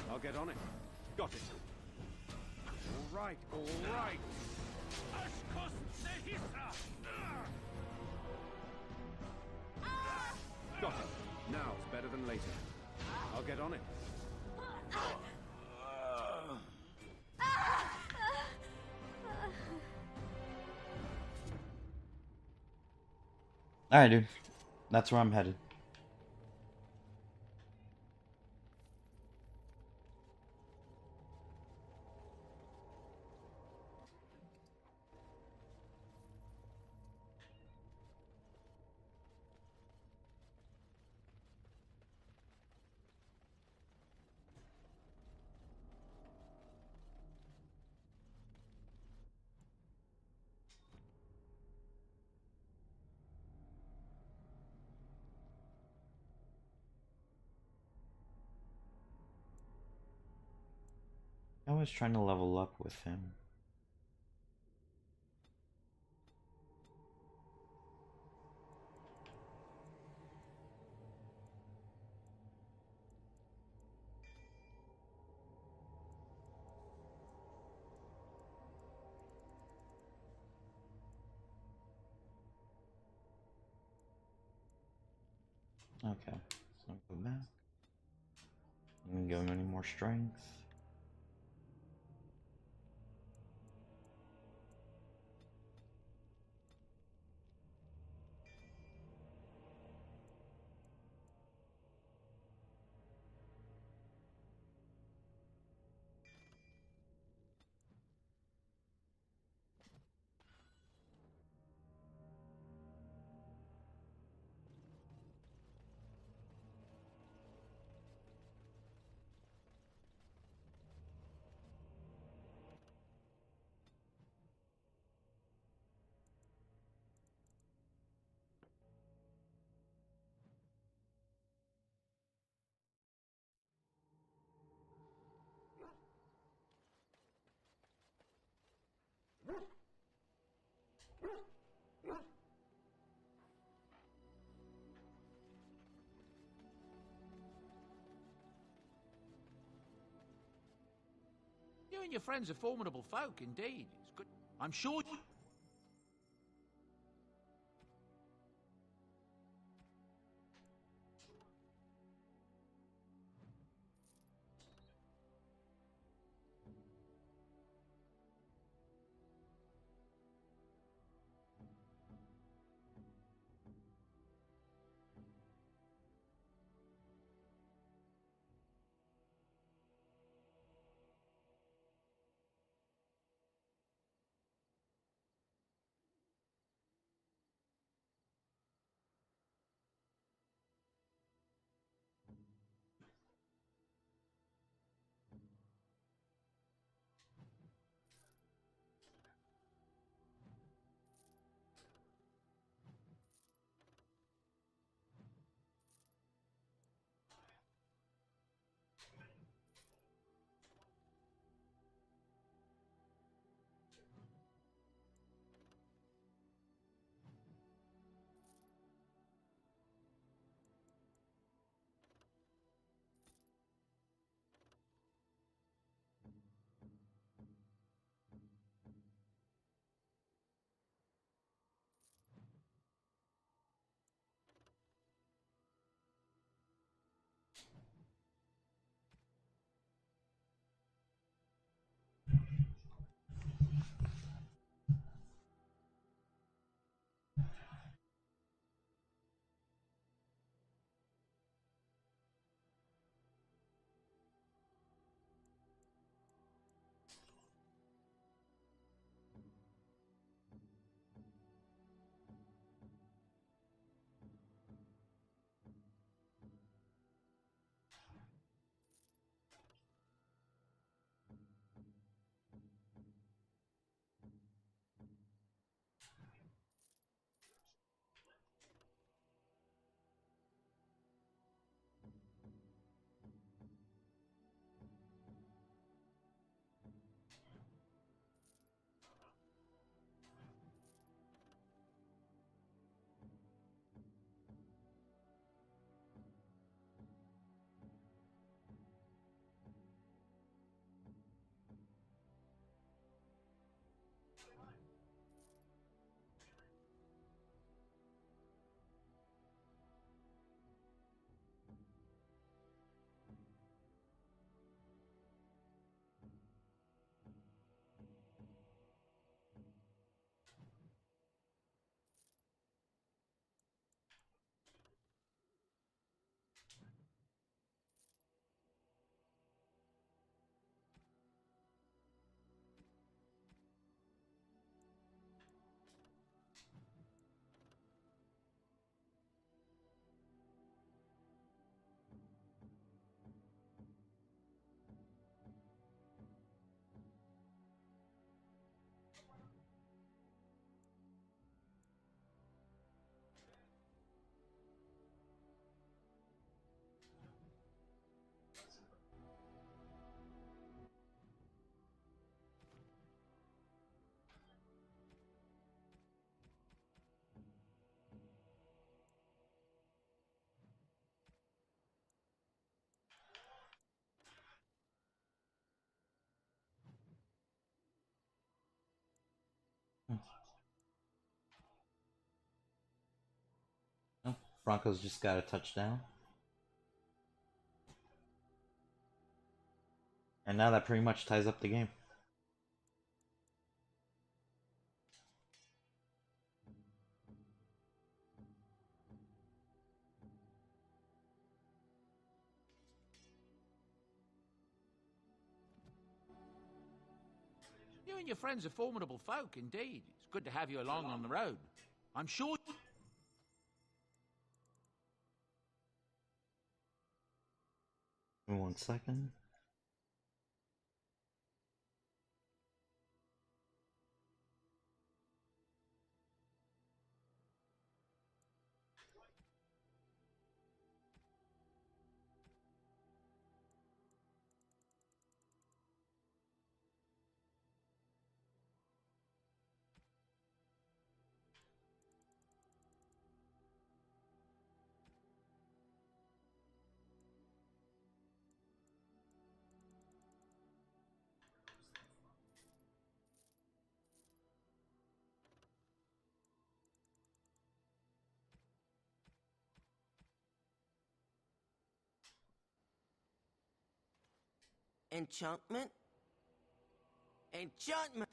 Speaker 9: I'll get on it. Got it. All right, all right. Got it. Now it's better than later. I'll get on it.
Speaker 1: Alright, dude. That's where I'm headed. I was trying to level up with him. Okay, so go back. And give him any more strength.
Speaker 10: You and your friends are formidable folk, indeed. It's good. I'm sure.
Speaker 1: Broncos just got a touchdown. And now that pretty much ties up the game.
Speaker 10: You and your friends are formidable folk, indeed. It's good to have you along on the road. I'm sure...
Speaker 1: Give me 1 second.
Speaker 11: Enchantment? Enchantment!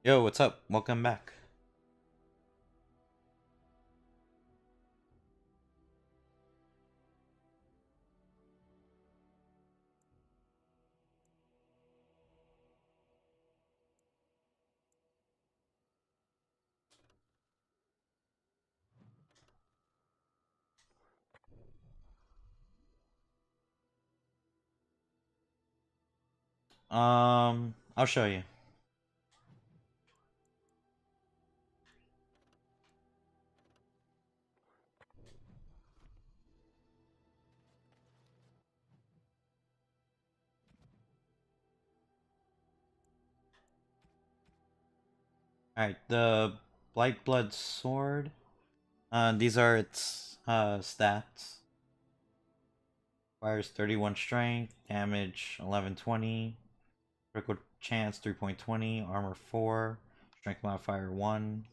Speaker 1: Yo, what's up? Welcome back. I'll show you. Alright, the Blightblood Sword. These are its stats. Requires 31 strength, damage 1120, critical chance 3.20, armor 4, strength modifier 1.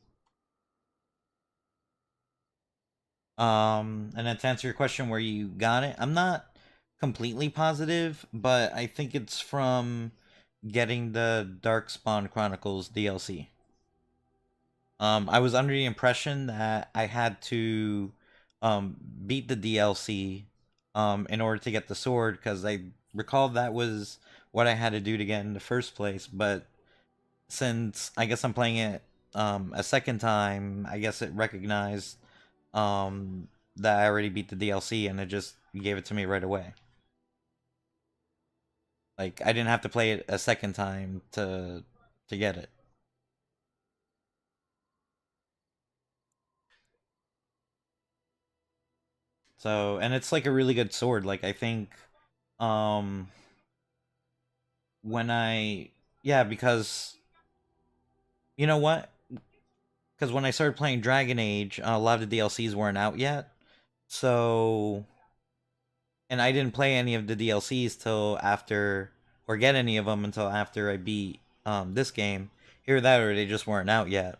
Speaker 1: And then to answer your question where you got it, I'm not completely positive, but I think it's from getting the Darkspawn Chronicles DLC. I was under the impression that I had to beat the DLC in order to get the sword, because I recall that was what I had to do to get in the first place. But since I guess I'm playing it a second time, I guess it recognized that I already beat the DLC and it just gave it to me right away. Like, I didn't have to play it a second time to get it. So, and it's like a really good sword. Like, I think when because you know what? Because when I started playing Dragon Age, a lot of the DLCs weren't out yet. So, and I didn't play any of the DLCs till after, or get any of them until after I beat this game. Either that or they just weren't out yet.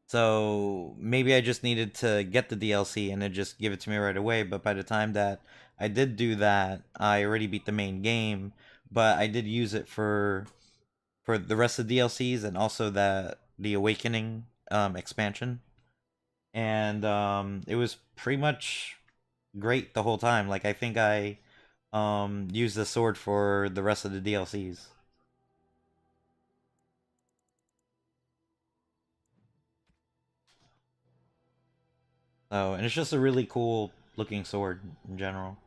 Speaker 1: So maybe I just needed to get the DLC and then just give it to me right away. But by the time that I did do that, I already beat the main game. But I did use it for the rest of the DLCs and also the Awakening expansion. And it was pretty much great the whole time. Like, I think I used the sword for the rest of the DLCs. So, and it's just a really cool looking sword in general.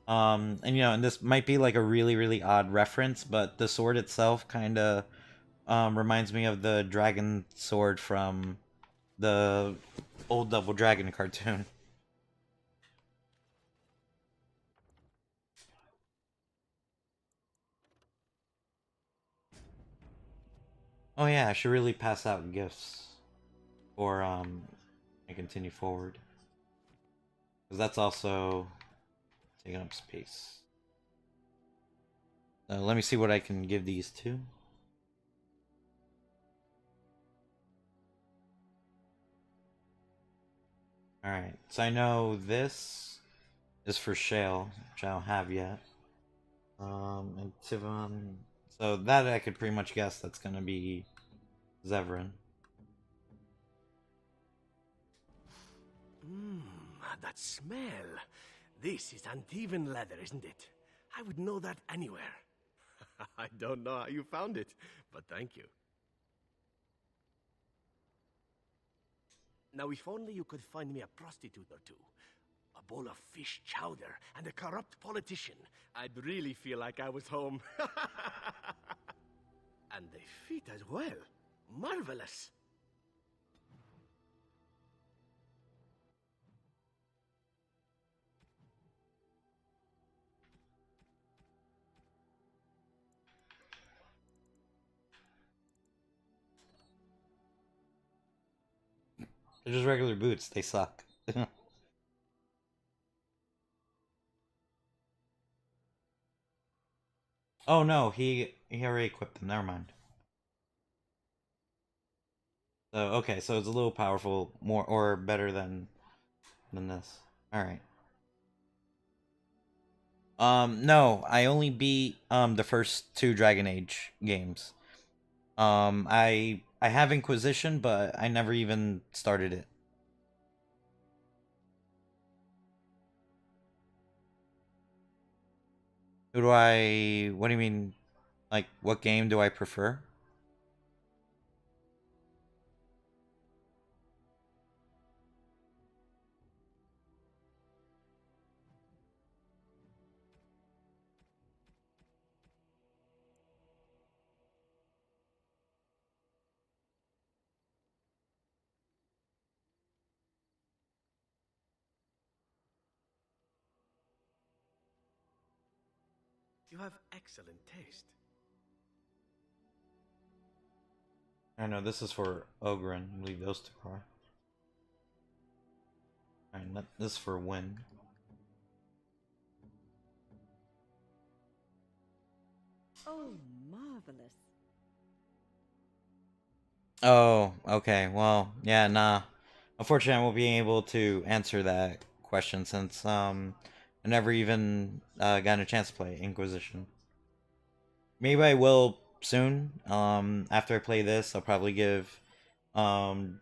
Speaker 1: And you know, and this might be like a really, really odd reference, but the sword itself kind of reminds me of the dragon sword from the old Double Dragon cartoon. Oh yeah, I should really pass out gifts for I continue forward. Because that's also taking up space. Let me see what I can give these to. Alright, so I know this is for Shale, which I don't have yet. And Tivon. So that I could pretty much guess that's gonna be Zevran.
Speaker 11: That smell. This is Antivan leather, isn't it? I would know that anywhere. I don't know how you found it, but thank you. Now, if only you could find me a prostitute or two, a bowl of fish chowder, and a corrupt politician, I'd really feel like I was home. And they fit as well. Marvelous.
Speaker 1: They're just regular boots, they suck. Oh no, he already equipped them, never mind. So okay, so it's a little powerful, more or better than this. Alright. No, I only beat the first 2 Dragon Age games. I have Inquisition, but I never even started it. What do you mean? Like, what game do I prefer?
Speaker 11: You have excellent taste.
Speaker 1: I know this is for Ogren. Leave those 2 are. Alright, this is for Win.
Speaker 2: Oh, marvelous.
Speaker 1: Oh, okay. Well, yeah, nah. Unfortunately, I won't be able to answer that question since I never even gotten a chance to play Inquisition. Maybe I will soon. After I play this, I'll probably give Dragon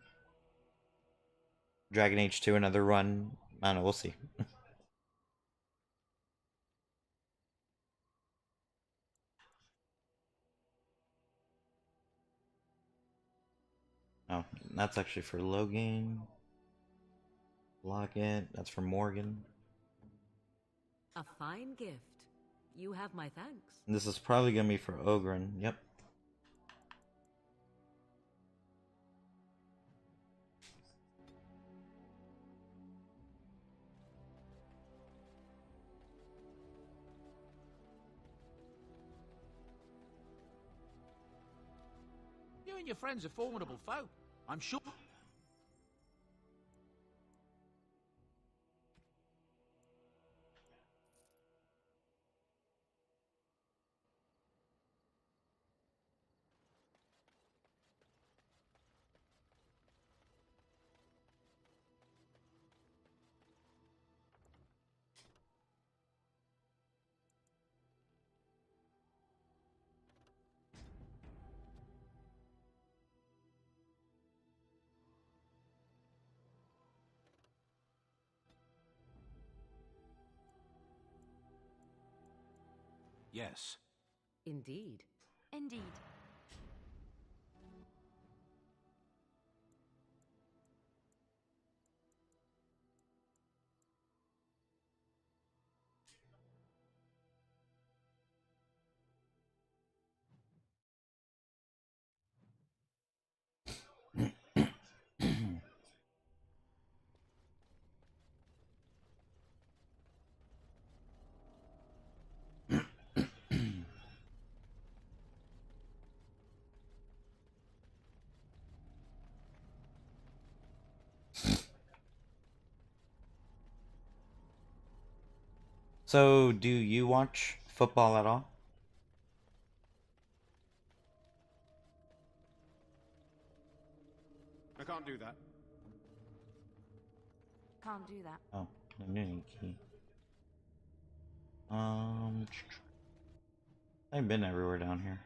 Speaker 1: Age 2 another run. I don't know, we'll see. Oh, that's actually for Logan. Locket, that's for Morgan.
Speaker 2: A fine gift. You have my thanks.
Speaker 1: And this is probably gonna be for Ogren, yep.
Speaker 10: You and your friends are formidable folk. I'm sure.
Speaker 3: Yes.
Speaker 2: Indeed.
Speaker 4: Indeed.
Speaker 1: So, do you watch football at all?
Speaker 9: I can't do that.
Speaker 4: Can't do that.
Speaker 1: Oh, immunity key. I've been everywhere down here.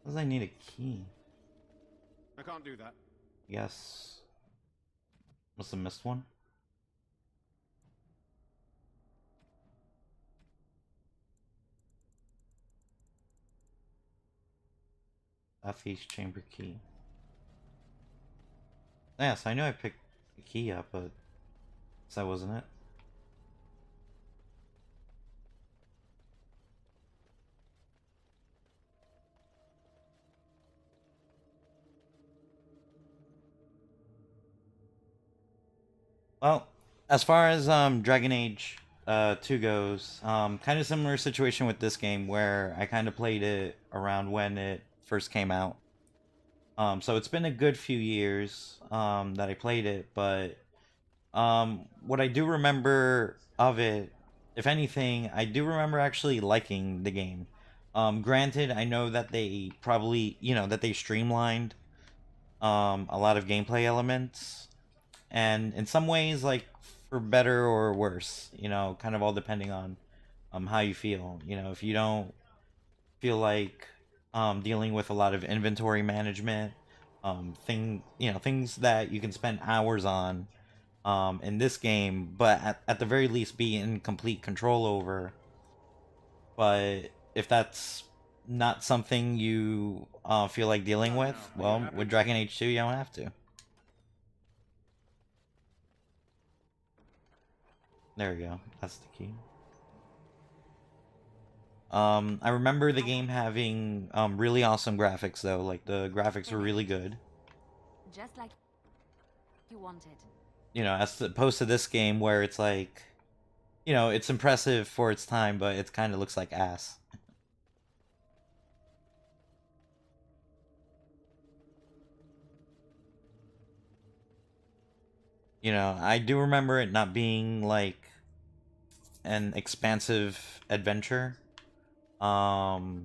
Speaker 1: Does I need a key?
Speaker 9: I can't do that.
Speaker 1: Yes. Must have missed one. Southeast chamber key. Yes, I know I picked the key up, but that wasn't it. Well, as far as Dragon Age 2 goes, kind of similar situation with this game where I kind of played it around when it first came out. So it's been a good few years that I played it, but what I do remember of it, if anything, I do remember actually liking the game. Granted, I know that they probably, that they streamlined a lot of gameplay elements, and in some ways, like, for better or worse, kind of all depending on how you feel. If you don't feel like dealing with a lot of inventory management, things that you can spend hours on in this game, but at the very least be in complete control over. But if that's not something you feel like dealing with, well, with Dragon Age 2, you don't have to. There we go. That's the key. I remember the game having really awesome graphics, though. Like, the graphics were really good.
Speaker 4: Just like you wanted.
Speaker 1: As opposed to this game where it's like, it's impressive for its time, but it kind of looks like ass. I do remember it not being like an expansive adventure. Because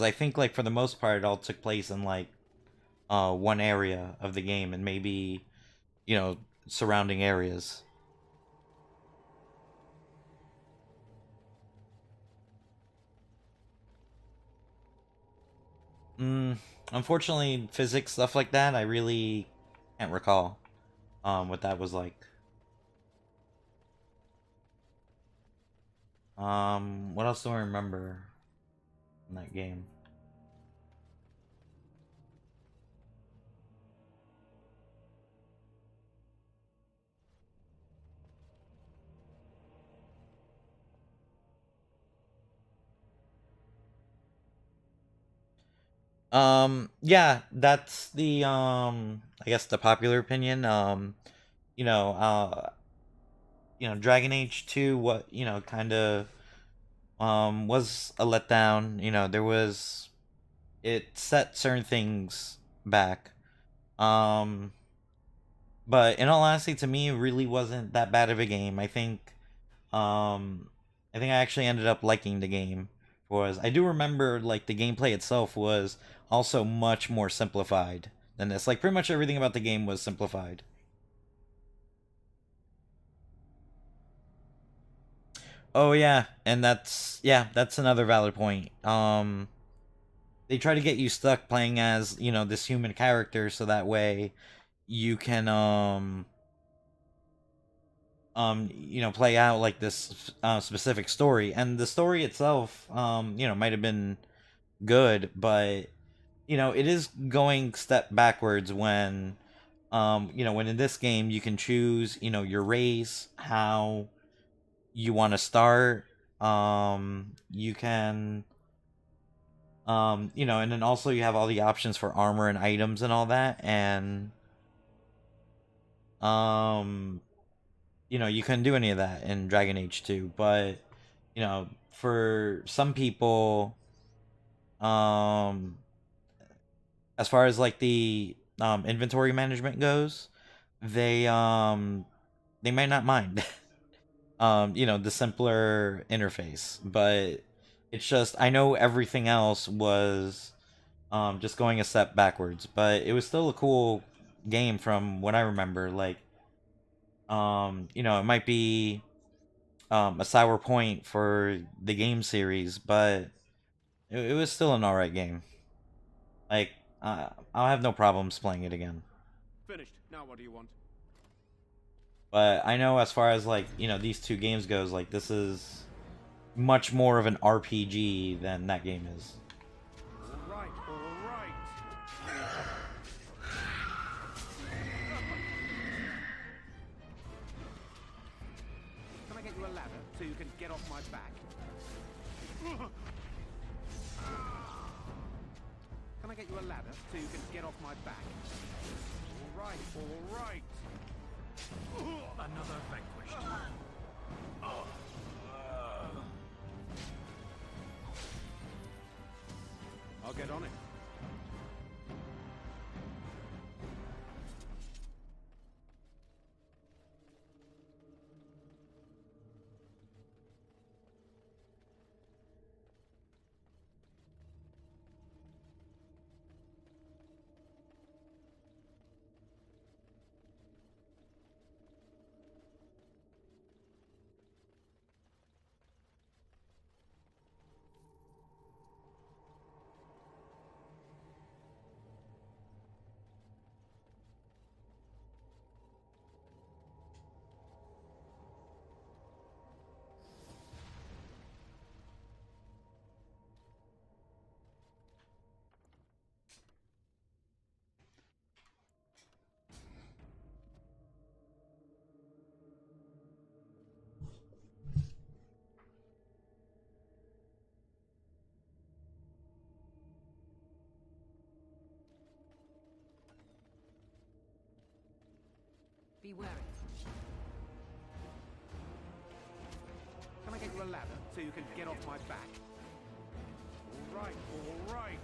Speaker 1: I think, like, for the most part, it all took place in like one area of the game and maybe, surrounding areas. Unfortunately, physics, stuff like that, I really can't recall what that was like. What else do I remember in that game? Yeah, that's the I guess the popular opinion. Dragon Age 2, what, kind of was a letdown. It set certain things back. But in all honesty, to me, it really wasn't that bad of a game. I think I actually ended up liking the game. I do remember like the gameplay itself was also much more simplified than this. Like pretty much everything about the game was simplified. Oh yeah, and that's another valid point. They try to get you stuck playing as, this human character so that way you can play out like this specific story, and the story itself might have been good, but it is going step backwards when when in this game you can choose your race, how you want to start, you can and then also you have all the options for armor and items and all that, and you couldn't do any of that in Dragon Age 2, but for some people, as far as like the inventory management goes, they might not mind the simpler interface, but it's just I know everything else was just going a step backwards, but it was still a cool game from what I remember. Like it might be a sour point for the game series, but it was still an alright game. Like, I'll have no problems playing it again.
Speaker 9: Finished. Now what do you want?
Speaker 1: But I know as far as, like, these two games goes, like, this is much more of an RPG than that game is.
Speaker 9: All right, all right. Can I get you a ladder so you can get off my back? Can I get you a ladder so you can get off my back? All right, all right.
Speaker 11: Another vanquished.
Speaker 9: I'll get on it.
Speaker 2: Be wary.
Speaker 9: Can I get you a ladder so you can get off my back? All right, all right.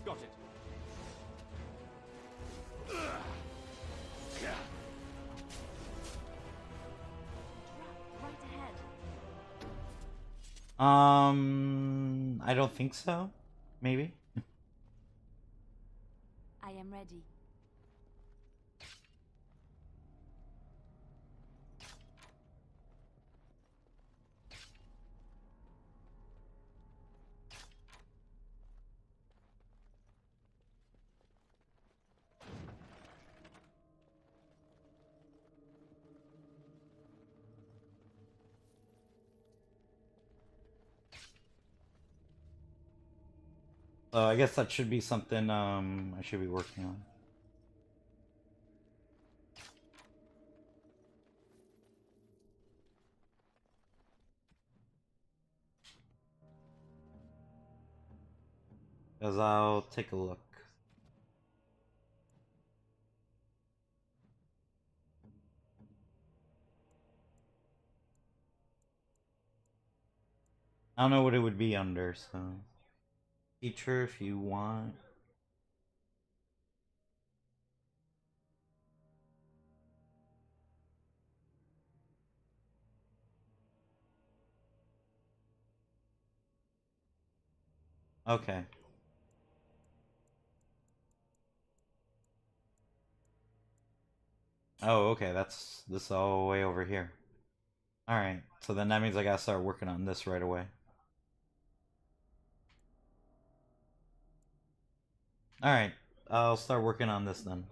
Speaker 9: Got it.
Speaker 4: Right ahead.
Speaker 1: I don't think so. Maybe.
Speaker 4: I am ready.
Speaker 1: So I guess that should be something I should be working on. Because I'll take a look. I don't know what it would be under, so... Teacher, if you want. Okay. Oh, okay, that's this all the way over here. Alright, so then that means I gotta start working on this right away. Alright, I'll start working on this then.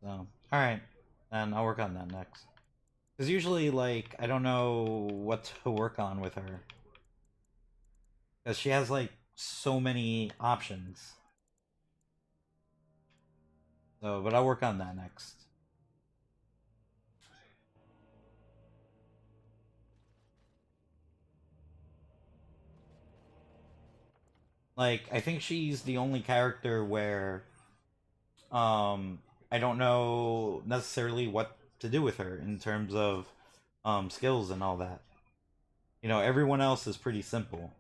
Speaker 1: So, alright, then I'll work on that next. Because usually, like, I don't know what to work on with her. Because she has, like, so many options. So, but I'll work on that next. Like, I think she's the only character where, I don't know necessarily what to do with her in terms of, skills and all that. You know, everyone else is pretty simple.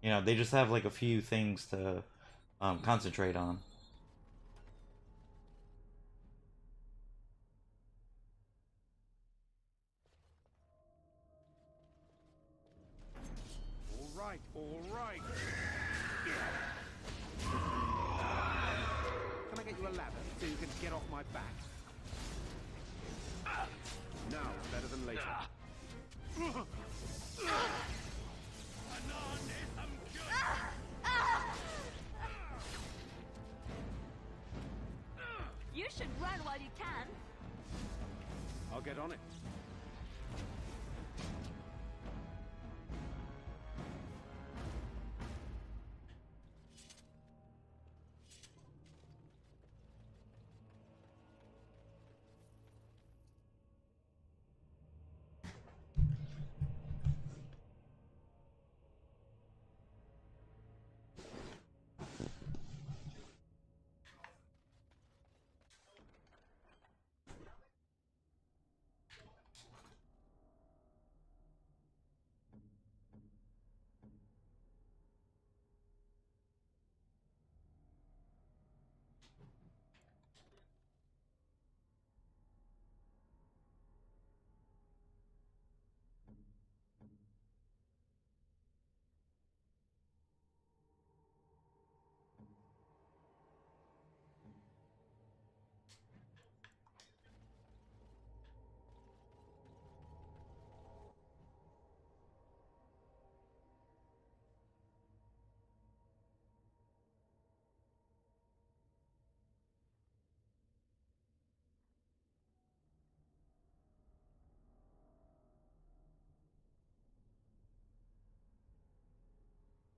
Speaker 1: You know, they just have like a few things to concentrate on.
Speaker 9: All right. Can I get you a ladder so you can get off my back? Now, better than later.
Speaker 4: You should run while you can.
Speaker 9: I'll get on it.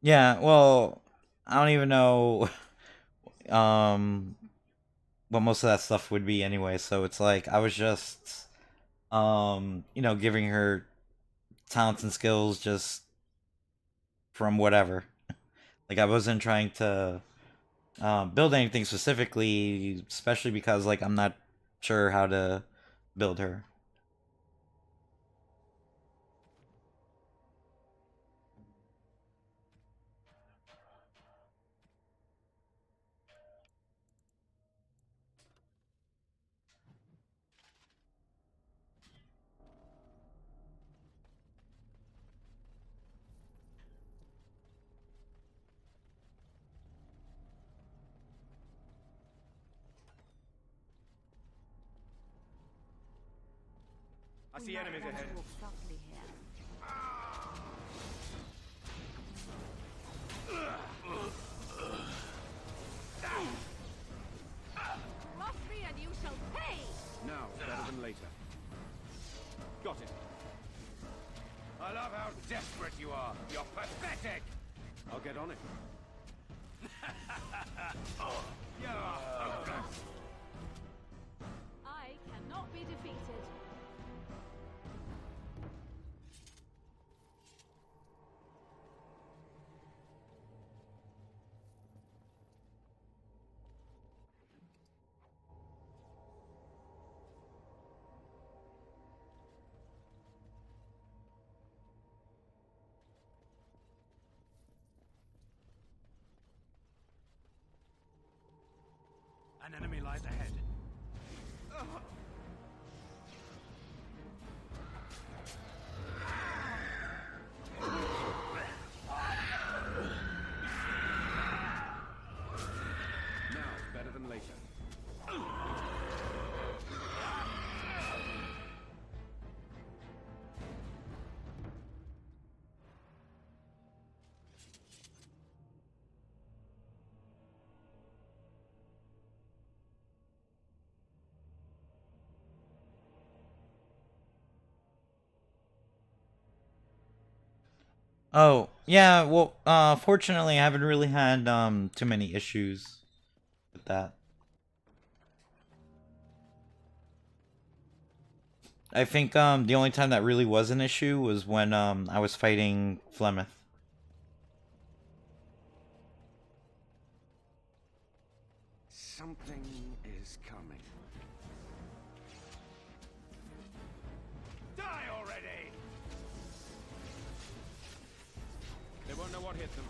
Speaker 1: Yeah, well, I don't even know um what most of that stuff would be anyway, so it's like I was just you know, giving her talents and skills just from whatever. Like I wasn't trying to build anything specifically, especially because like I'm not sure how to build her.
Speaker 9: I see enemies ahead.
Speaker 4: Cross me and you shall pay!
Speaker 9: Now, better than later. Got it. I love how desperate you are. You're pathetic. I'll get on it. You're hopeless. lies ahead. Now's better than later.
Speaker 1: Oh, yeah, well, fortunately I haven't really had too many issues with that. I think the only time that really was an issue was when I was fighting Flemeth.
Speaker 9: Something is coming. Die already! They won't know what hit them.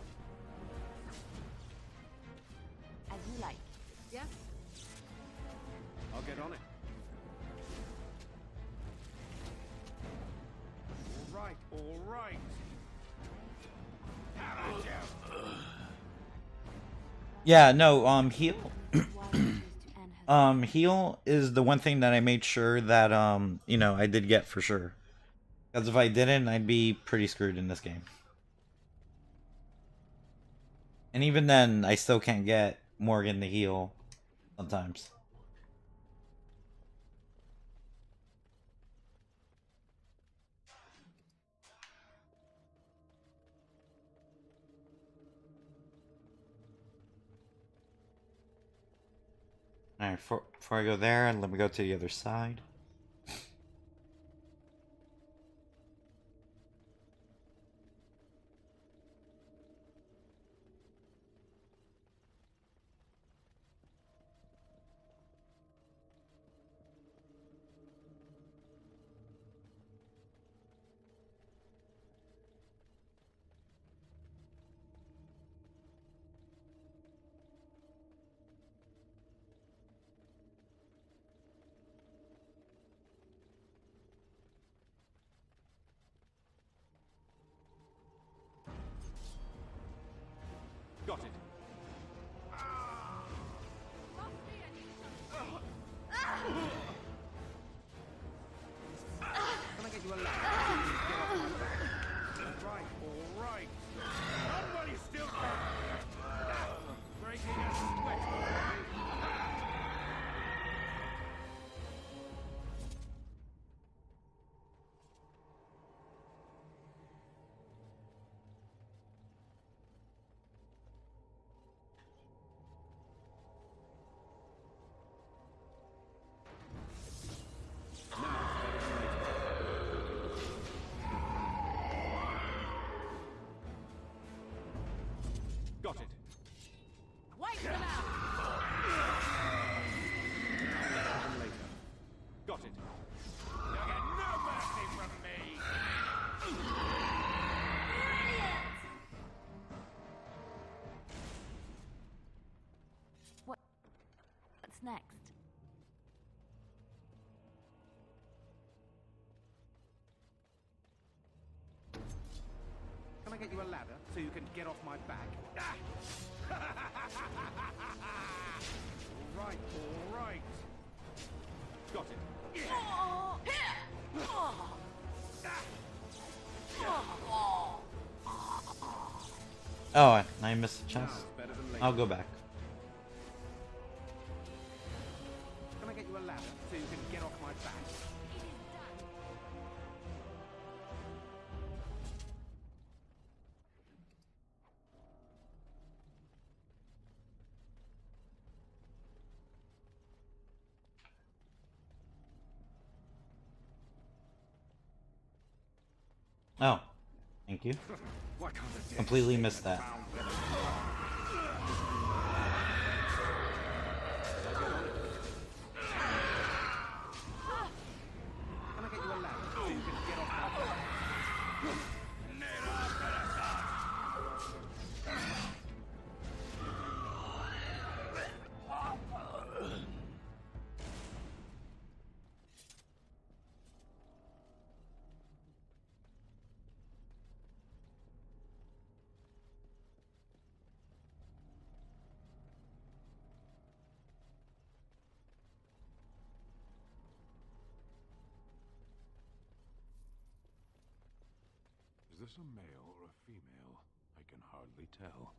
Speaker 4: As you like.
Speaker 2: Yeah?
Speaker 9: I'll get on it. All right. How about you?
Speaker 1: Yeah, no, heal. Heal is the one thing that I made sure that, you know, I did get for sure. Because if I didn't, I'd be pretty screwed in this game. And even then, I still can't get Morgan to heal sometimes. Alright, before I go there, let me go to the other side.
Speaker 9: Got it. Can I get you a ladder? Get off my back. All right. Somebody still breaking a sweat. Got it.
Speaker 2: Wipe them out!
Speaker 9: Later. Got it. You'll get no mercy from me!
Speaker 4: What's next?
Speaker 9: Can I get you a ladder so you can get off my back? All right. Got it.
Speaker 1: Oh, I missed the chest.
Speaker 9: Better than later.
Speaker 1: I'll go back.
Speaker 9: Can I get you a ladder so you can get off my back?
Speaker 1: Oh, thank you.
Speaker 9: Why can't the dead
Speaker 1: Completely
Speaker 9: stay
Speaker 1: missed
Speaker 9: in
Speaker 1: that.
Speaker 9: the found village? Can I get you a ladder so you can get off my back?
Speaker 6: this a male or a female? I can hardly tell.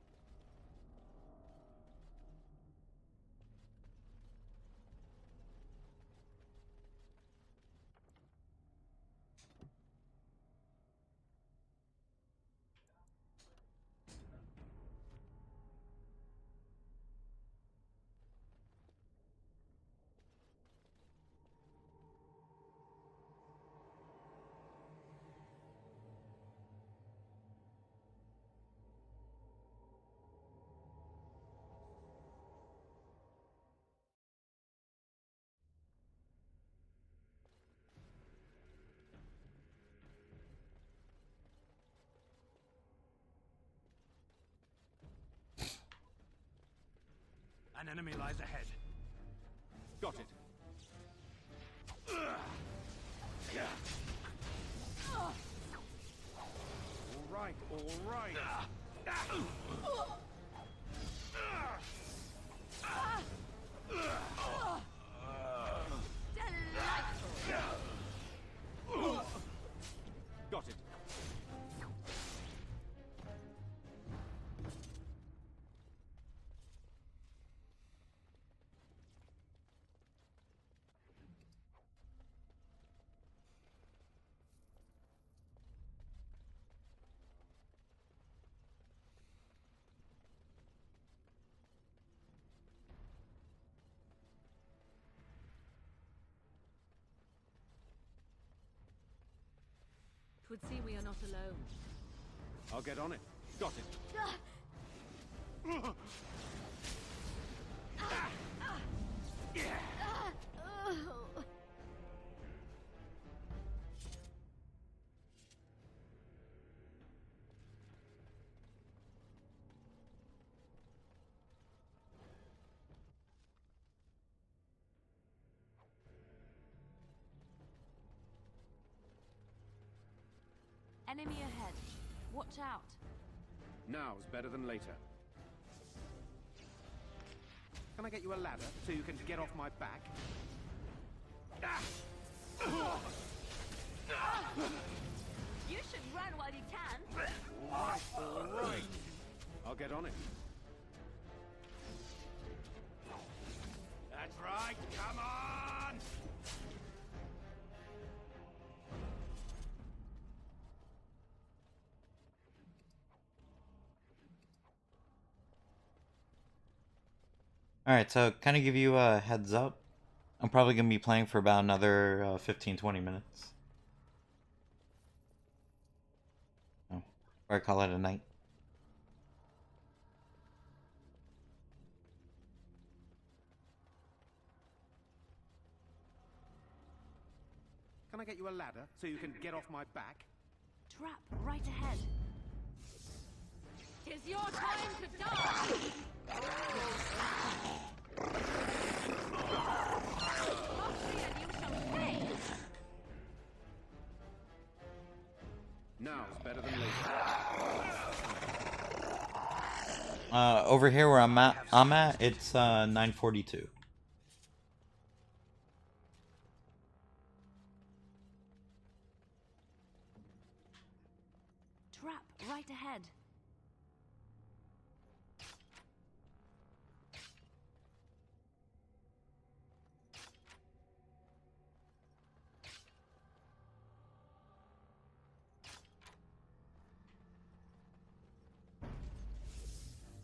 Speaker 3: An enemy lies ahead.
Speaker 9: Got it. All right, all right. Got it.
Speaker 2: Twould seem we are not alone.
Speaker 9: I'll get on it. Got it.
Speaker 4: Enemy ahead. Watch out.
Speaker 9: Now's better than later. Can I get you a ladder so you can get off my back?
Speaker 4: You should run while you can.
Speaker 9: All right. I'll get on it.
Speaker 3: That's right, come on!
Speaker 1: Alright, so kind of give you a heads up. I'm probably going to be playing for about another 15-20 minutes. Oh, or I call it a night.
Speaker 9: Can I get you a ladder so you can get off my back?
Speaker 4: Trap right ahead.
Speaker 2: Tis your time to die!
Speaker 9: Now's better than later.
Speaker 1: Over here where I'm at, it's 9:42.
Speaker 4: Trap right ahead.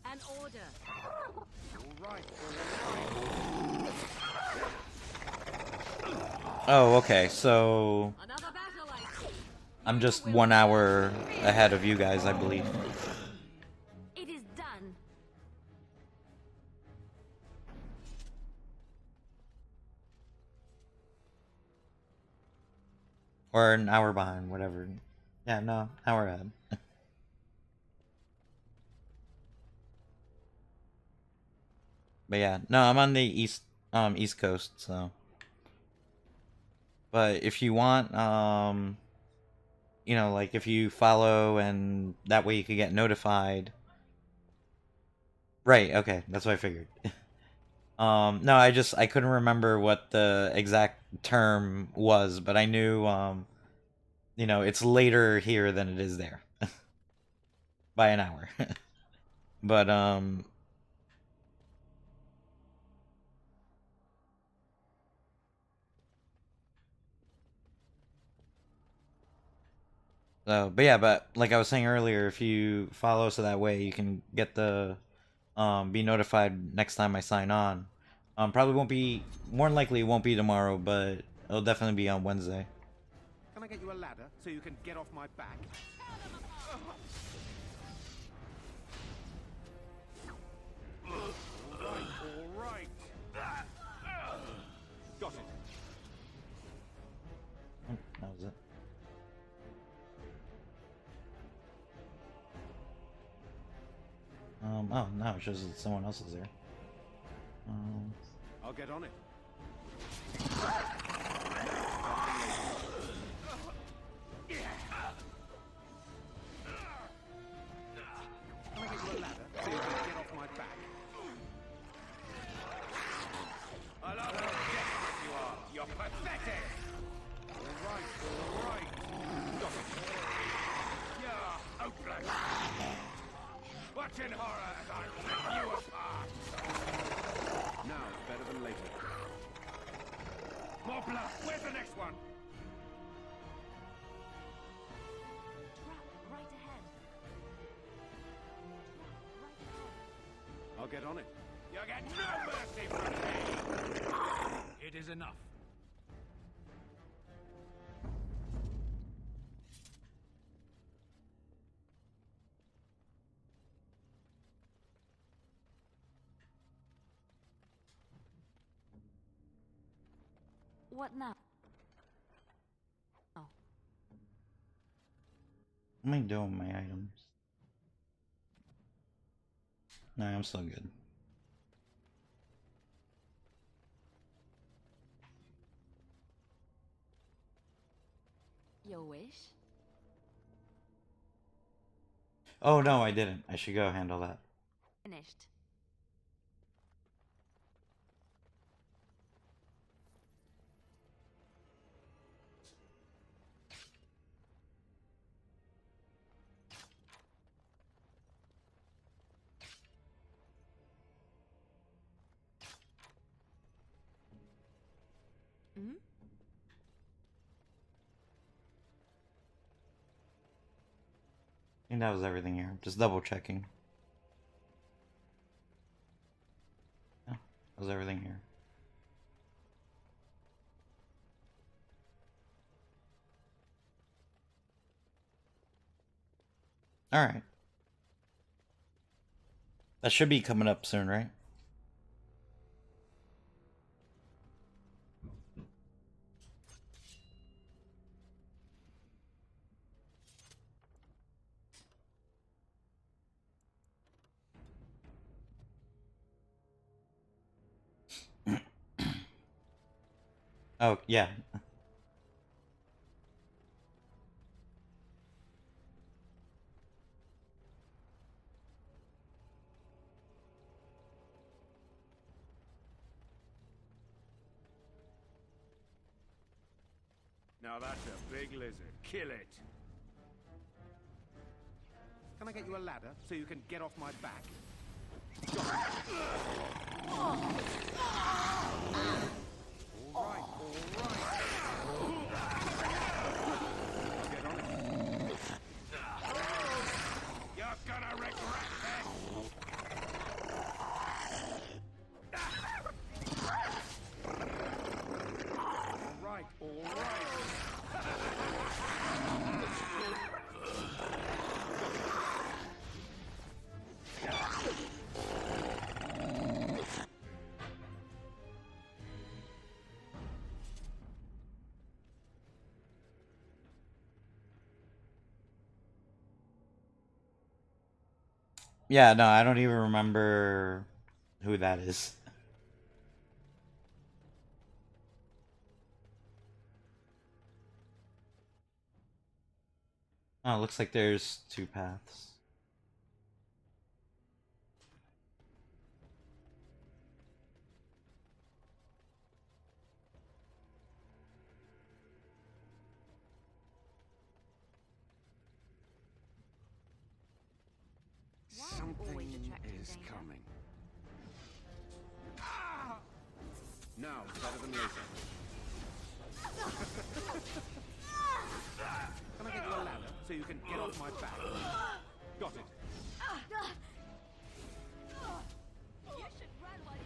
Speaker 2: An order.
Speaker 9: All right.
Speaker 1: Oh, okay, so
Speaker 2: Another battle, I see.
Speaker 1: I'm just 1 hour ahead of you guys, I believe.
Speaker 4: It is done.
Speaker 1: Or an hour behind, whatever. Yeah, no, hour ahead. But yeah, no, I'm on the east coast, so. But if you want, you know, like if you follow and that way you could get notified. Right, okay, that's what I figured. No, I couldn't remember what the exact term was, but I knew, you know, it's later here than it is there. by an hour. But but yeah, but like I was saying earlier, if you follow so that way you can get the be notified next time I sign on. Probably won't be, more than likely it won't be tomorrow, but it'll definitely be on Wednesday.
Speaker 9: Can I get you a ladder so you can get off my back? All right. Got it.
Speaker 1: Oh, that was it. Oh, now it shows that someone else is there.
Speaker 9: I'll get on it. Can I get you a ladder so you can get off my back? I love how desperate you are. You're pathetic. All right. Got it. You're hopeless. Watch in horror as I rip you apart. Now it's better than later. More blood. Where's the next one?
Speaker 4: Trap right ahead. Trap right ahead.
Speaker 9: I'll get on it. You get no mercy from me! It is enough.
Speaker 4: What now? Oh.
Speaker 1: What am I doing with my items? No, I'm still good.
Speaker 4: Your wish?
Speaker 1: Oh no, I didn't. I should go handle that.
Speaker 4: Finished. Hmm?
Speaker 1: I think that was everything here. Just double checking. Yeah, that was everything here. Alright. That should be coming up soon, right? Oh, yeah.
Speaker 9: Now that's a big lizard. Kill it. Can I get you a ladder so you can get off my back? All right. I'll get on it. You're gonna regret this. All right.
Speaker 1: Yeah, no, I don't even remember who that is. Oh, it looks like there's two paths.
Speaker 4: attracting
Speaker 9: is
Speaker 4: danger.
Speaker 9: coming. Now, better than later. Can I get you a ladder so you can get off my back? Got it.
Speaker 4: You should run while you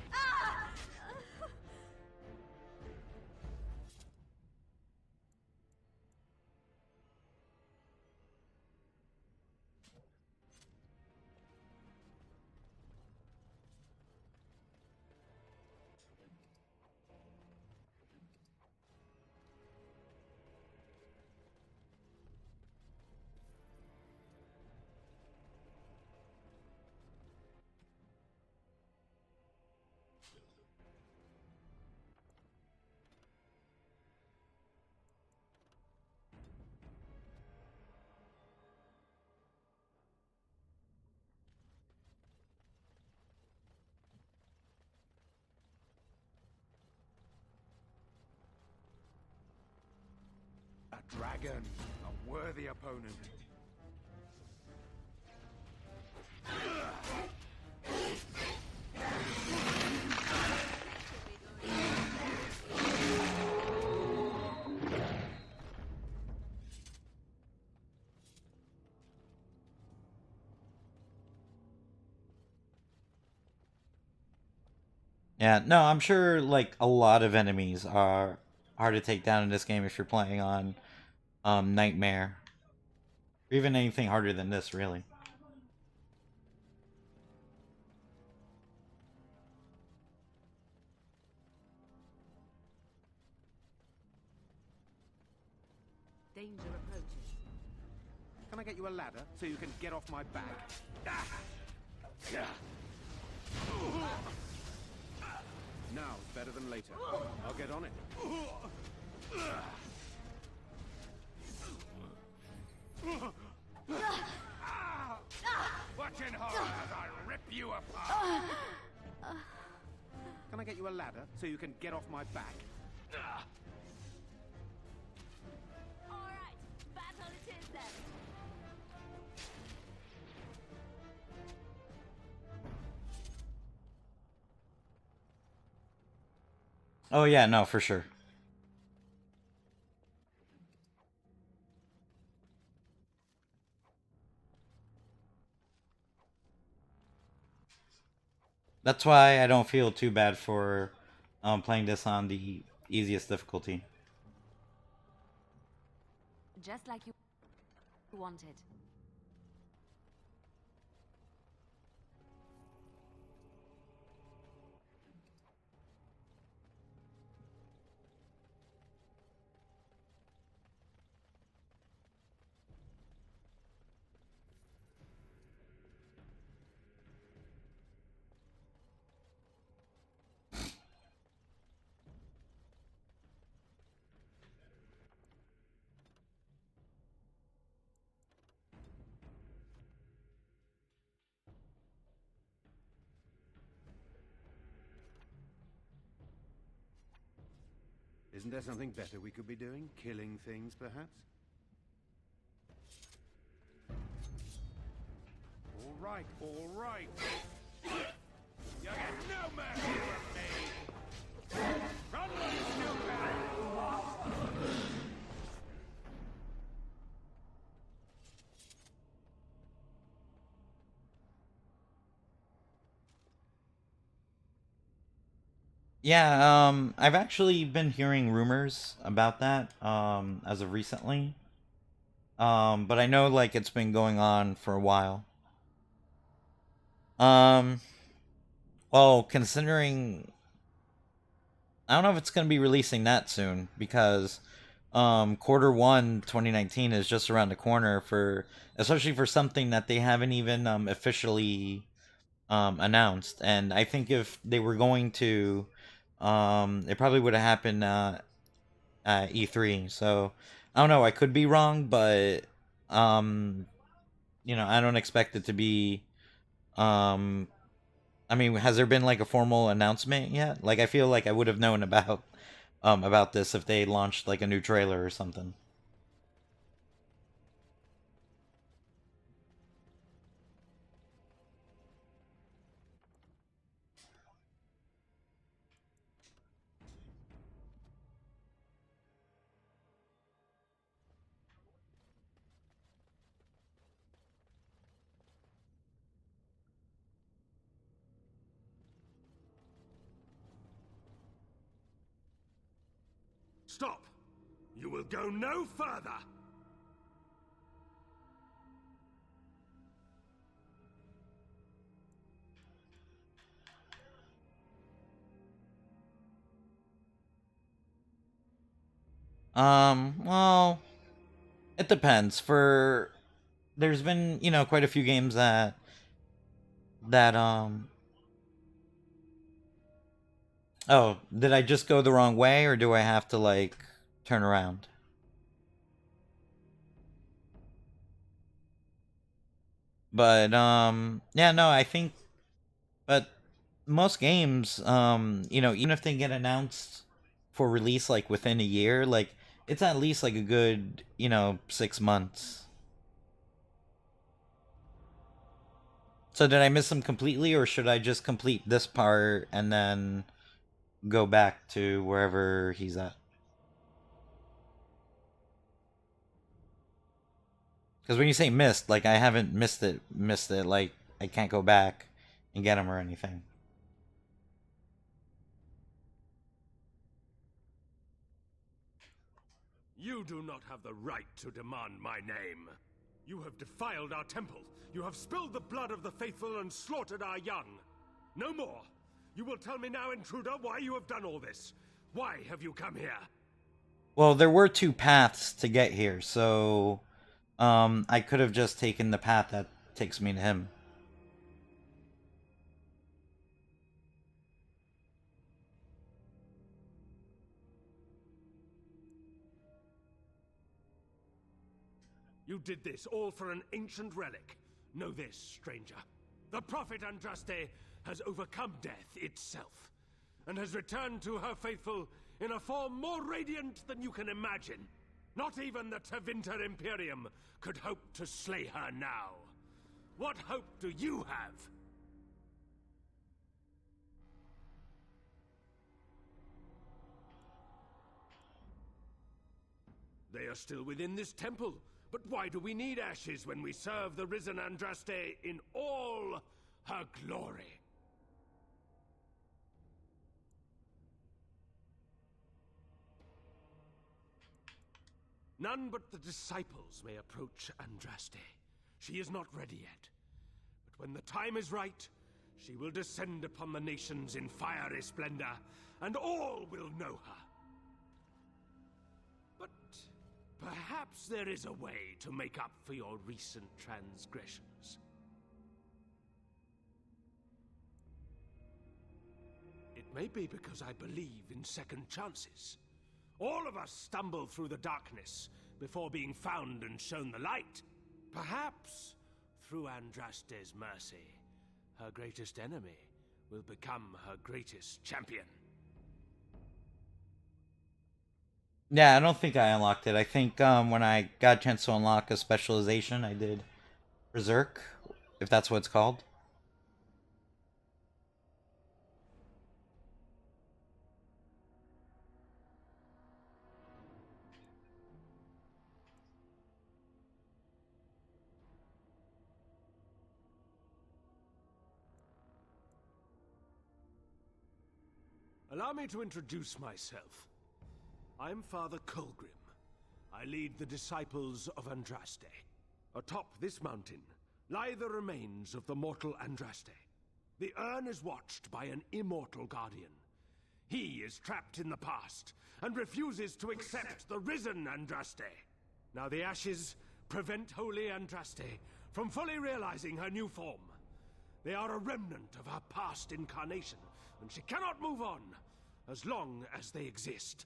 Speaker 9: A dragon, a worthy opponent.
Speaker 1: Yeah, no, I'm sure like a lot of enemies are hard to take down in this game if you're playing on Nightmare. Or even anything harder than this, really.
Speaker 10: Danger approaches.
Speaker 9: Can I get you a ladder so you can get off my back? Now, better than later. I'll get on it. Watch in horror as I rip you apart! Can I get you a ladder so you can get off my back?
Speaker 4: Alright, battle it is then.
Speaker 1: Oh yeah, no, for sure. That's why I don't feel too bad for playing this on the easiest difficulty.
Speaker 4: Just like you wanted.
Speaker 9: Isn't there something better we could be doing? Killing things, perhaps? All right, all right. You get no mercy from me. Run like stupid.
Speaker 1: Yeah, I've actually been hearing rumors about that, as of recently. But I know, like, it's been going on for a while. Well, considering... I don't know if it's going to be releasing that soon, because, Q1 2019 is just around the corner for... Especially for something that they haven't even, officially, announced. And I think if they were going to... it probably would have happened at E3. So I don't know. I could be wrong, but you know, I don't expect it to be. I mean, has there been like a formal announcement yet? Like, I feel like I would have known about this if they launched like a new trailer or something.
Speaker 11: Stop! You will go no further!
Speaker 1: Well, it depends. There's been, you know, quite a few games that oh, did I just go the wrong way, or do I have to, like, turn around? But, yeah, no, I think, but most games, you know, even if they get announced for release, like, within a year, like, it's at least, like, a good, you know, 6 months. So did I miss them completely, or should I just complete this part and then go back to wherever he's at? Because when you say missed, like, I haven't missed it, like, I can't go back and get him or anything.
Speaker 11: You do not have the right to demand my name. You have defiled our temple. You have spilled the blood of the faithful and slaughtered our young. No more. You will tell me now, intruder, why you have done all this. Why have you come here?
Speaker 1: Well, there were 2 paths to get here, so I could have just taken the path that takes me to him.
Speaker 11: You did this all for an ancient relic. Know this, stranger. The prophet Andraste has overcome death itself, and has returned to her faithful in a form more radiant than you can imagine. Not even the Tevinter Imperium could hope to slay her now. What hope do you have? They are still within this temple. But why do we need ashes when we serve the risen Andraste in all her glory? None but the disciples may approach Andraste. She is not ready yet. But when the time is right, she will descend upon the nations in fiery splendor, and all will know her. But perhaps there is a way to make up for your recent transgressions. It may be because I believe in second chances. All of us stumble through the darkness before being found and shown the light. Perhaps, through Andraste's mercy, her greatest enemy will become her greatest champion.
Speaker 1: Yeah, I don't think I unlocked it. I think when I got a chance to unlock a specialization, I did Berserk, if that's what it's called.
Speaker 11: Allow me to introduce myself. I'm Father Colgrim. I lead the disciples of Andraste. Atop this mountain lie the remains of the mortal Andraste. The urn is watched by an immortal guardian. He is trapped in the past and refuses to accept the risen Andraste. Now the ashes prevent Holy Andraste from fully realizing her new form. They are a remnant of her past incarnation, and she cannot move on as long as they exist.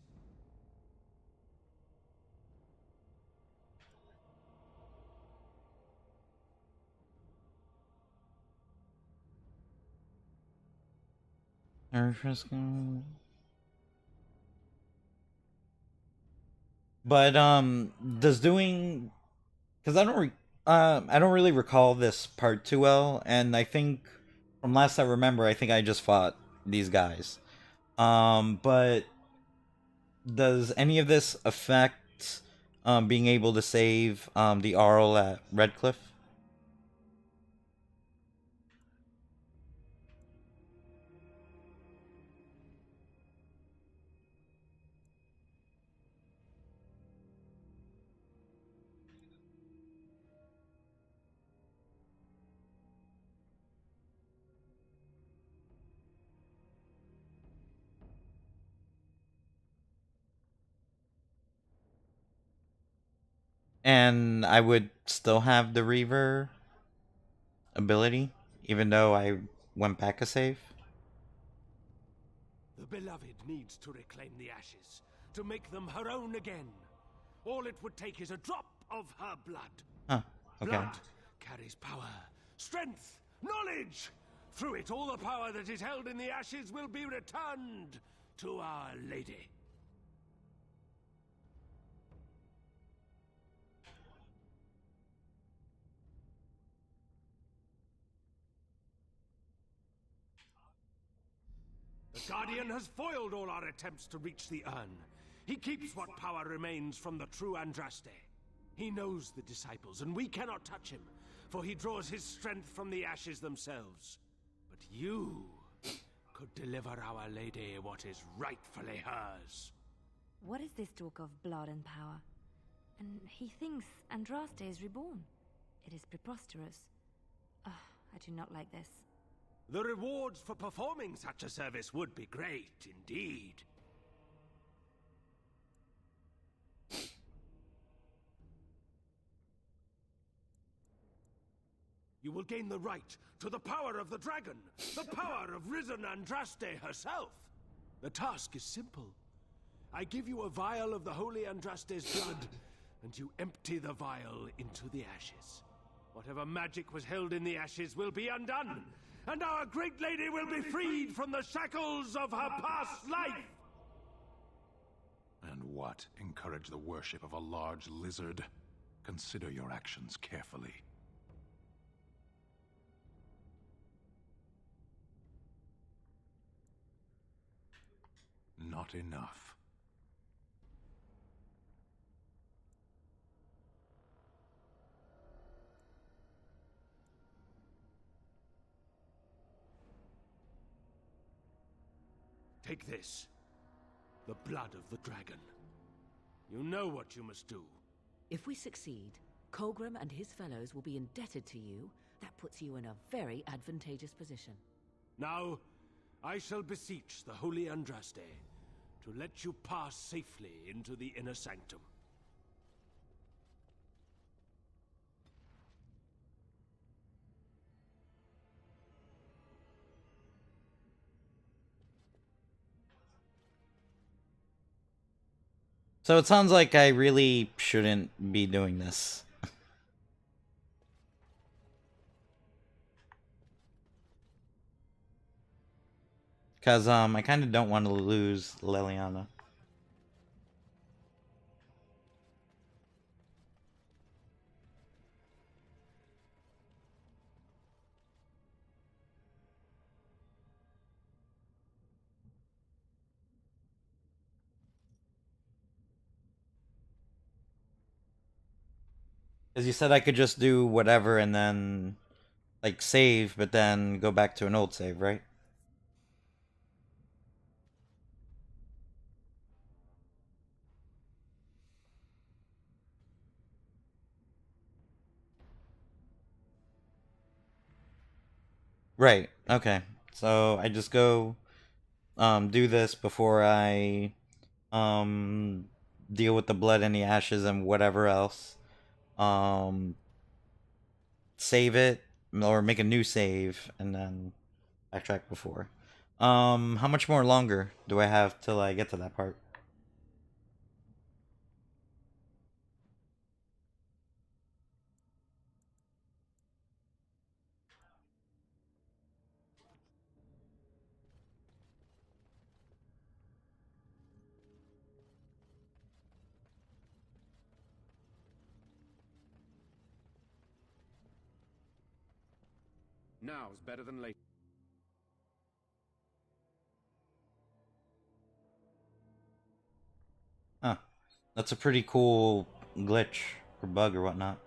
Speaker 1: But does doing, because I don't really recall this part too well, and I think from last I remember, I think I just fought these guys. But does any of this affect being able to save the Arl at Redcliffe? And I would still have the Reaver ability, even though I went back a save.
Speaker 11: The beloved needs to reclaim the ashes, to make them her own again. All it would take is a drop of her blood.
Speaker 1: Huh, okay.
Speaker 11: Blood carries power, strength, knowledge. Through it, all the power that is held in the ashes will be returned to Our Lady. The Guardian has foiled all our attempts to reach the urn. He keeps what power remains from the true Andraste. He knows the disciples, and we cannot touch him, for he draws his strength from the ashes themselves. But you could deliver Our Lady what is rightfully hers.
Speaker 4: What is this talk of blood and power? And he thinks Andraste is reborn. It is preposterous. Ugh, I do not like this.
Speaker 11: The rewards for performing such a service would be great indeed. You will gain the right to the power of the dragon, the power of risen Andraste herself. The task is simple. I give you a vial of the holy Andraste's blood, and you empty the vial into the ashes. Whatever magic was held in the ashes will be undone, and our great lady will be freed from the shackles of her past life!
Speaker 6: And what? Encourage the worship of a large lizard? Consider your actions carefully. Not enough.
Speaker 11: Take this. The blood of the dragon. You know what you must do.
Speaker 2: If we succeed, Colgrim and his fellows will be indebted to you. That puts you in a very advantageous position.
Speaker 11: Now, I shall beseech the holy Andraste to let you pass safely into the inner sanctum.
Speaker 1: So it sounds like I really shouldn't be doing this. Because, I kind of don't want to lose Leliana. Because you said I could just do whatever and then, like, save, but then go back to an old save, right? Right, okay. So I just go do this before I deal with the blood and the ashes and whatever else. Save it or make a new save and then backtrack before. How much more longer do I have till I get to that part?
Speaker 11: Now's better than later.
Speaker 1: Huh. That's a pretty cool glitch or bug or whatnot.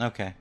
Speaker 1: Okay.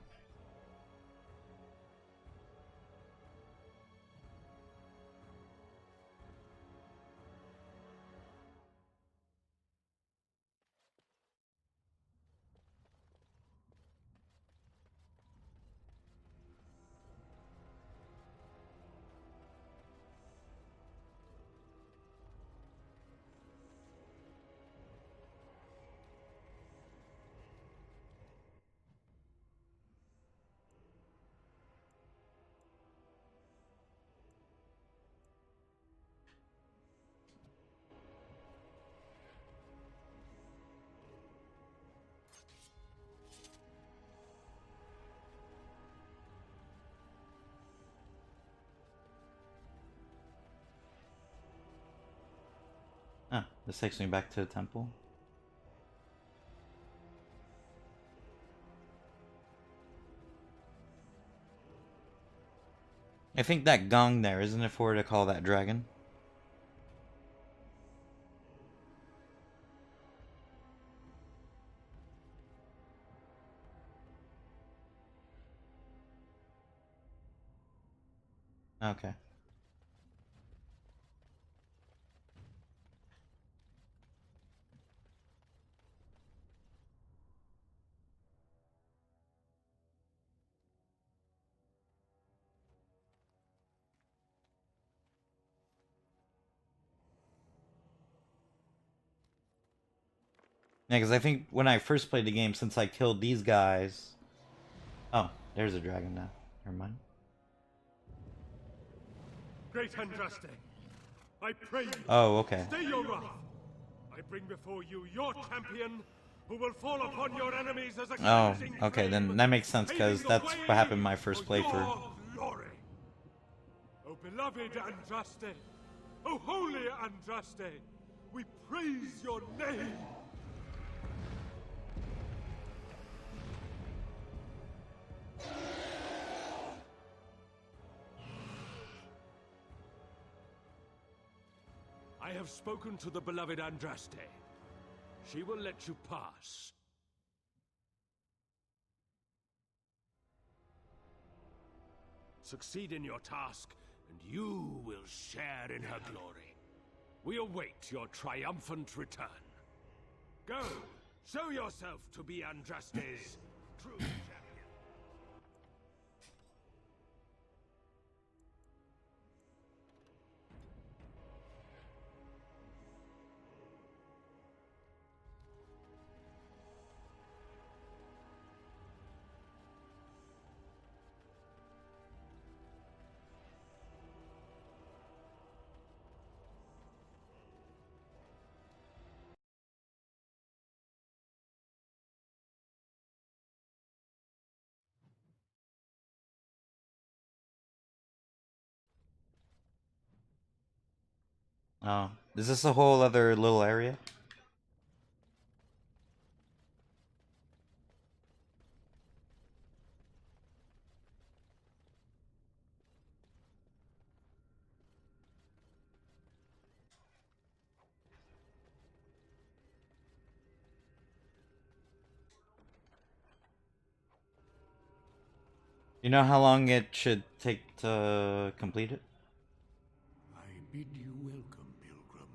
Speaker 1: Ah, this takes me back to the temple. I think that gong there, isn't it for to call that dragon? Okay. Yeah, because I think when I first played the game, since I killed these guys... Oh, there's a dragon now. Never mind.
Speaker 11: Great Andraste, I pray you.
Speaker 1: Oh, okay.
Speaker 11: Stay your wrath. I bring before you your champion, who will fall upon your enemies as a
Speaker 1: Oh,
Speaker 11: cleansing
Speaker 1: okay, then
Speaker 11: flame,
Speaker 1: that makes sense, because
Speaker 11: paving the
Speaker 1: that's
Speaker 11: way
Speaker 1: what happened in my first
Speaker 11: for
Speaker 1: playthrough.
Speaker 11: your glory. O beloved Andraste, O holy Andraste, we praise your name. I have spoken to the beloved Andraste. She will let you pass. Succeed in your task, and you will share in her glory. We await your triumphant return. Go, show yourself to be Andraste's true champion.
Speaker 1: Oh, is this a whole other little area? You know how long it should take to complete it?
Speaker 6: I bid you welcome, Pilgrim.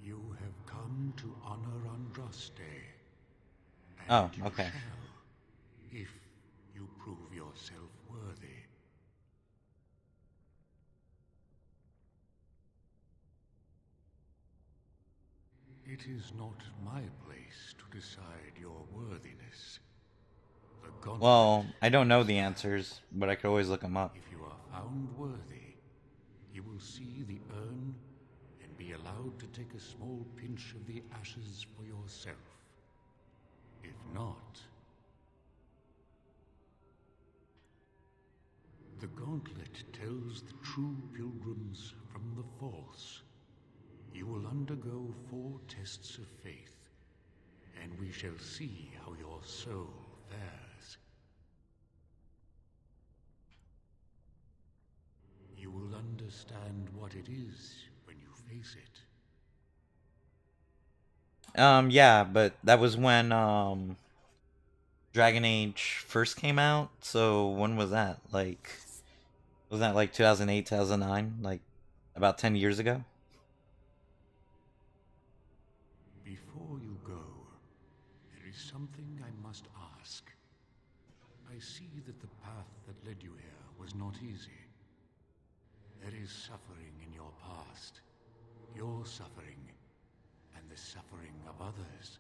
Speaker 6: You have come to honor Andraste.
Speaker 1: Oh,
Speaker 6: And you
Speaker 1: okay.
Speaker 6: shall, if you prove yourself worthy. It is not my place to decide your worthiness. The gauntlet,
Speaker 1: Well, I don't know the answers, but I could always look them up.
Speaker 6: if you are found worthy, you will see the urn and be allowed to take a small pinch of the ashes for yourself. If not, the gauntlet tells the true pilgrims from the false. You will undergo 4 tests of faith, and we shall see how your soul fares. You will understand what it is when you face it.
Speaker 1: Yeah, but that was when, Dragon Age first came out, so when was that? Like, was that like 2008, 2009? Like, about 10 years ago?
Speaker 6: Before you go, there is something I must ask. I see that the path that led you here was not easy. There is suffering in your past, your suffering, and the suffering of others.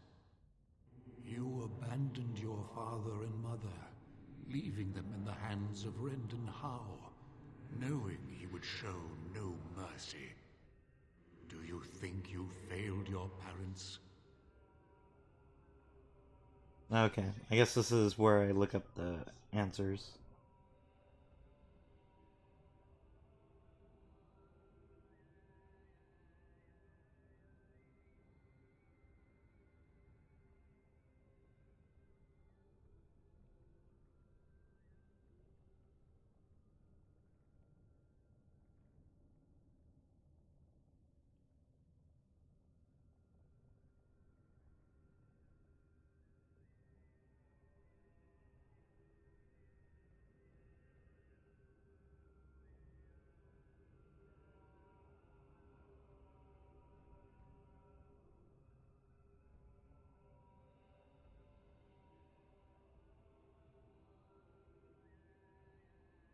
Speaker 6: You abandoned your father and mother, leaving them in the hands of Rendon Howe, knowing he would show no mercy. Do you think you failed your parents?
Speaker 1: Okay, I guess this is where I look up the answers.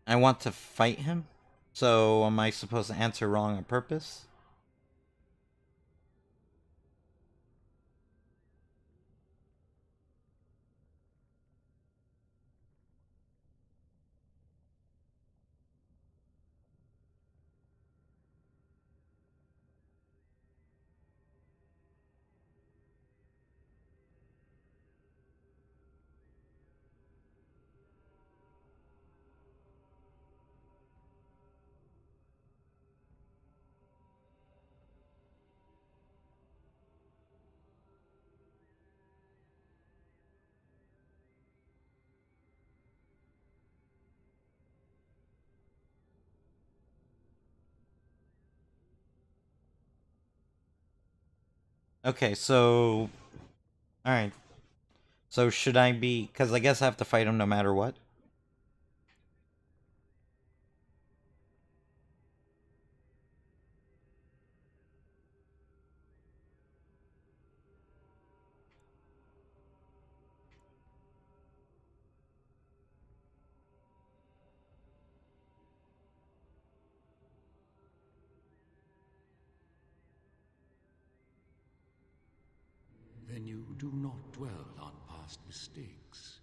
Speaker 1: I want to fight him? So am I supposed to answer wrong on purpose? Okay, so... Alright. So should I be... Because I guess I have to fight him no matter what?
Speaker 6: Then you do not dwell on past mistakes.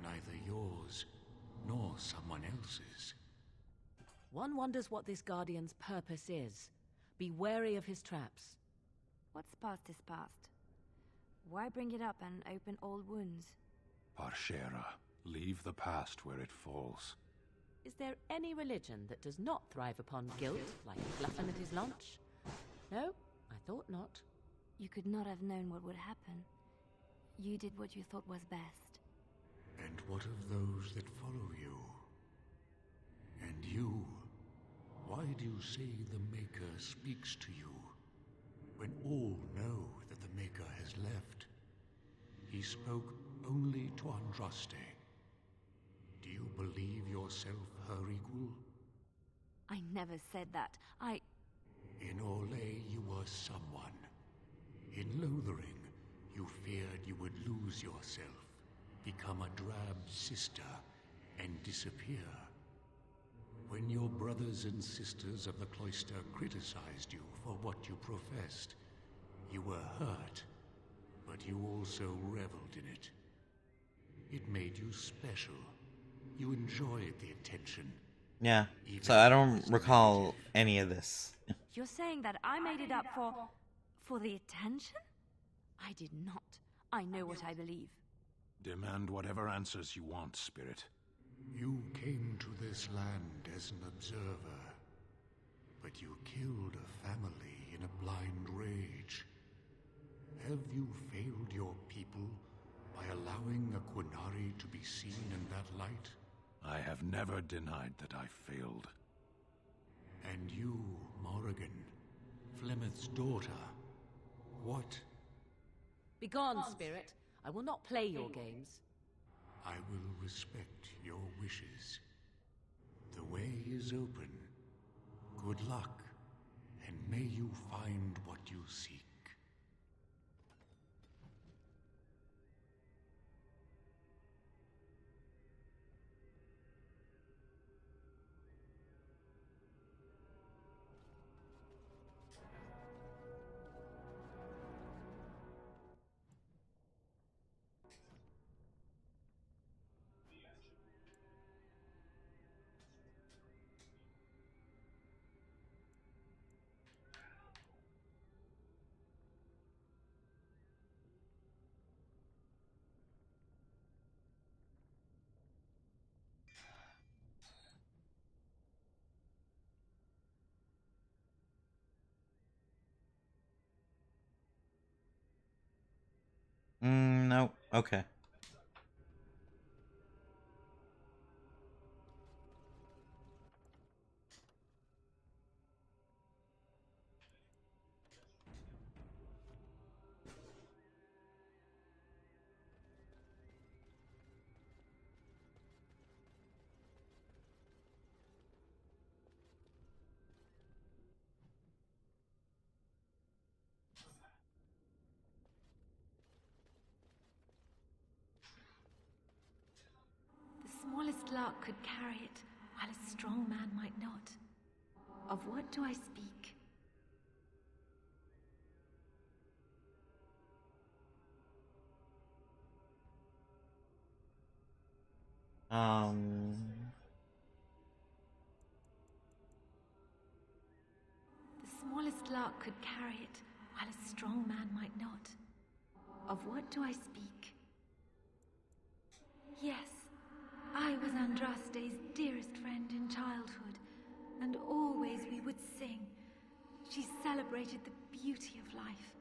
Speaker 6: Neither yours, nor someone else's.
Speaker 2: One wonders what this Guardian's purpose is. Be wary of his traps.
Speaker 4: What's past is past. Why bring it up and open old wounds?
Speaker 6: Parshera, leave the past where it falls.
Speaker 2: Is there any religion that does not thrive upon guilt, like a glutton at his lunch? No, I thought not.
Speaker 4: You could not have known what would happen. You did what you thought was best.
Speaker 6: And what of those that follow you? And you? Why do you say the Maker speaks to you, when all know that the Maker has left? He spoke only to Andraste. Do you believe yourself her equal?
Speaker 4: I never said that.
Speaker 6: In Orlais you were someone. In Lothering, you feared you would lose yourself, become a drab sister, and disappear. When your brothers and sisters of the cloister criticized you for what you professed, you were hurt, but you also reveled in it. It made you special. You enjoyed the attention.
Speaker 1: Yeah, so I don't recall any of this.
Speaker 4: You're saying that I made it up for the attention? I did not. I know what I believe.
Speaker 6: Demand whatever answers you want, Spirit. You came to this land as an observer, but you killed a family in a blind rage. Have you failed your people by allowing a Qunari to be seen in that light? I have never denied that I failed. And you, Morrigan, Flemeth's daughter, what?
Speaker 2: Begone, spirit. I will not play your games.
Speaker 6: I will respect your wishes. The way is open. Good luck, and may you find what you seek.
Speaker 1: No. Okay.
Speaker 4: The smallest lark could carry it.
Speaker 12: while a strong man might not. Of what do I speak? The smallest lark could carry it, while a strong man might not. Of what do I speak? Yes, I was Andraste's dearest friend in childhood, and always we would sing. She celebrated the beauty of life,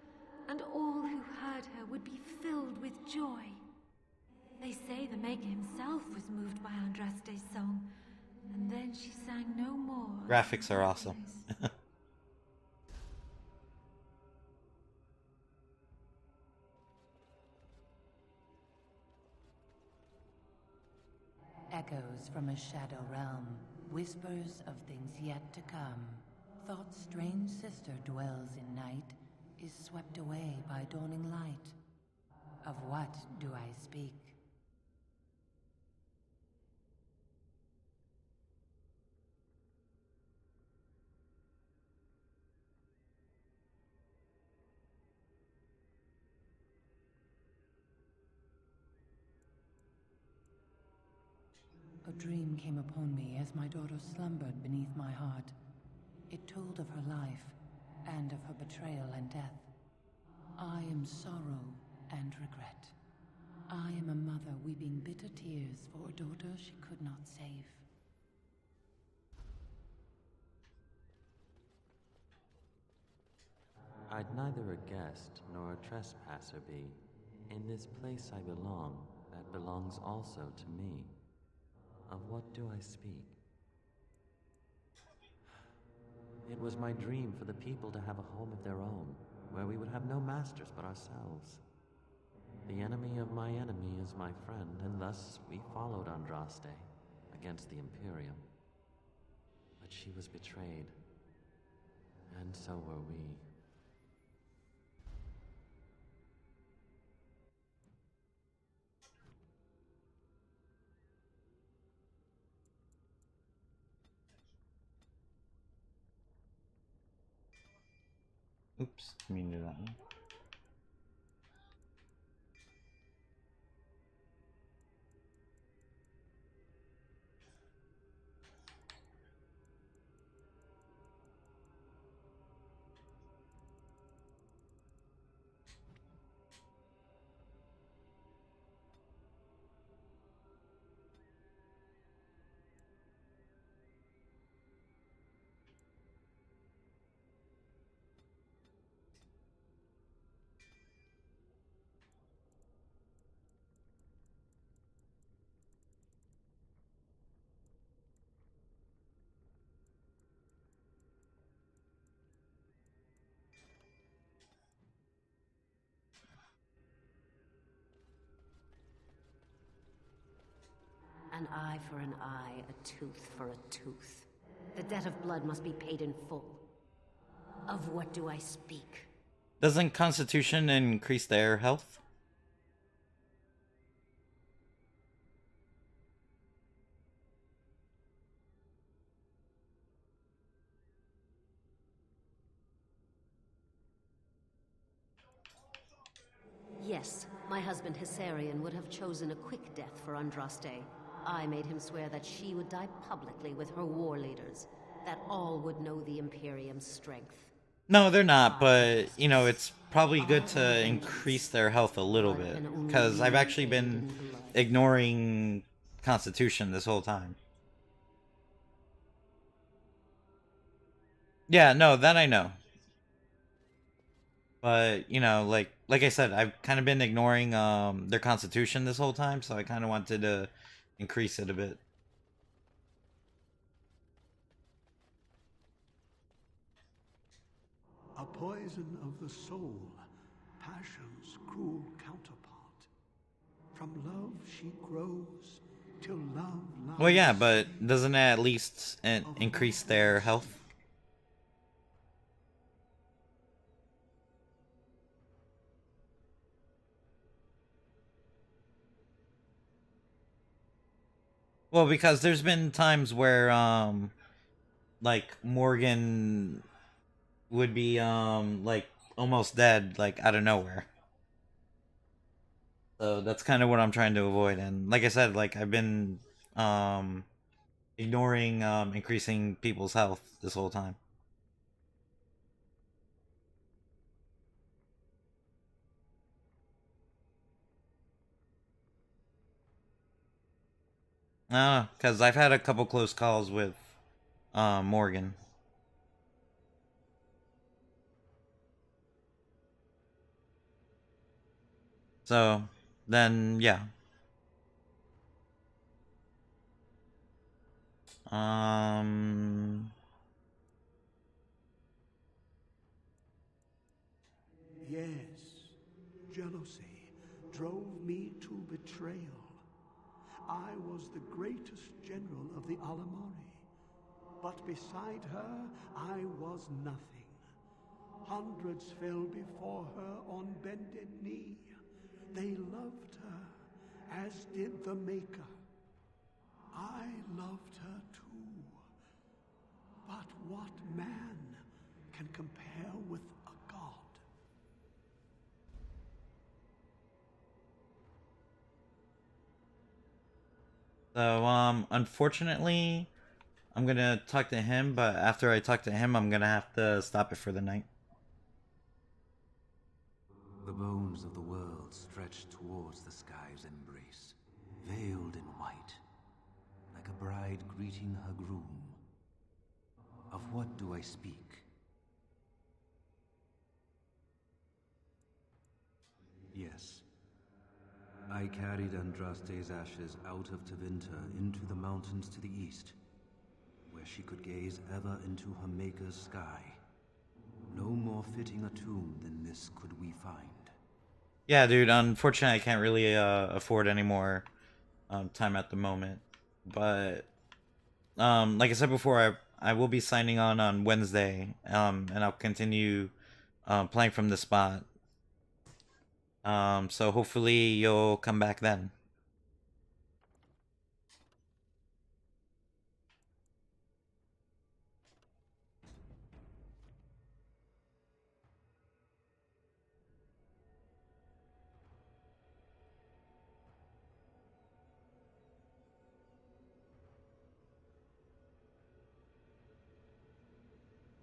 Speaker 12: and all who heard her would be filled with joy. They say the Maker himself was moved by Andraste's song, and then she sang no more.
Speaker 1: Graphics are awesome.
Speaker 13: Echoes from a shadow realm, whispers of things yet to come. Thought's strange sister dwells in night, is swept away by dawning light. Of what do I speak? A dream came upon me as my daughter slumbered beneath my heart. It told of her life, and of her betrayal and death. I am sorrow and regret. I am a mother weeping bitter tears for a daughter she could not save.
Speaker 14: I'd neither a guest nor a trespasser be. In this place I belong, that belongs also to me. Of what do I speak? It was my dream for the people to have a home of their own, where we would have no masters but ourselves. The enemy of my enemy is my friend, and thus we followed Andraste against the Imperium. But she was betrayed, and so were we.
Speaker 1: Oops, didn't mean to do that one.
Speaker 2: An eye for an eye, a tooth for a tooth. The debt of blood must be paid in full. Of what do I speak?
Speaker 1: Doesn't Constitution increase their health?
Speaker 2: Yes, my husband Hissarion would have chosen a quick death for Andraste. I made him swear that she would die publicly with her war leaders, that all would know the Imperium's strength.
Speaker 1: No, they're not, but, you know, it's probably good to increase their health a little bit, because I've actually been ignoring Constitution this whole time. Yeah, no, that I know. But, you know, like I said, I've kind of been ignoring their Constitution this whole time, so I kind of wanted to increase it a bit.
Speaker 15: A poison of the soul, passion's cruel counterpart. From love she grows, till love lies.
Speaker 1: Well, yeah, but doesn't it at least increase their health? Well, because there's been times where like Morgan would be like almost dead, like out of nowhere. So that's kind of what I'm trying to avoid. And like I said, like I've been ignoring increasing people's health this whole time. Because I've had a couple close calls with Morgan. So then, yeah.
Speaker 15: Yes, jealousy drove me to betrayal. I was the greatest general of the Alamari, but beside her I was nothing. Hundreds fell before her on bended knee. They loved her, as did the Maker. I loved her too. But what man can compare with a god?
Speaker 1: So, unfortunately, I'm gonna talk to him, but after I talk to him, I'm gonna have to stop it for the night.
Speaker 16: The bones of the world stretched towards the sky's embrace, veiled in white, like a bride greeting her groom. Of what do I speak? Yes. I carried Andraste's ashes out of Tevinter into the mountains to the east, where she could gaze ever into her Maker's sky. No more fitting a tomb than this could we find.
Speaker 1: Yeah, dude, unfortunately I can't really afford any more time at the moment. But like I said before, I will be signing on Wednesday, and I'll continue playing from the spot. So hopefully you'll come back then.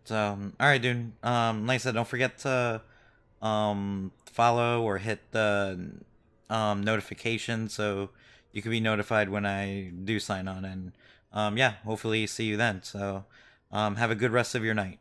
Speaker 1: So, alright, dude. Like I said, don't forget to follow or hit the notification so you can be notified when I do sign on. And yeah, hopefully see you then. So have a good rest of your night.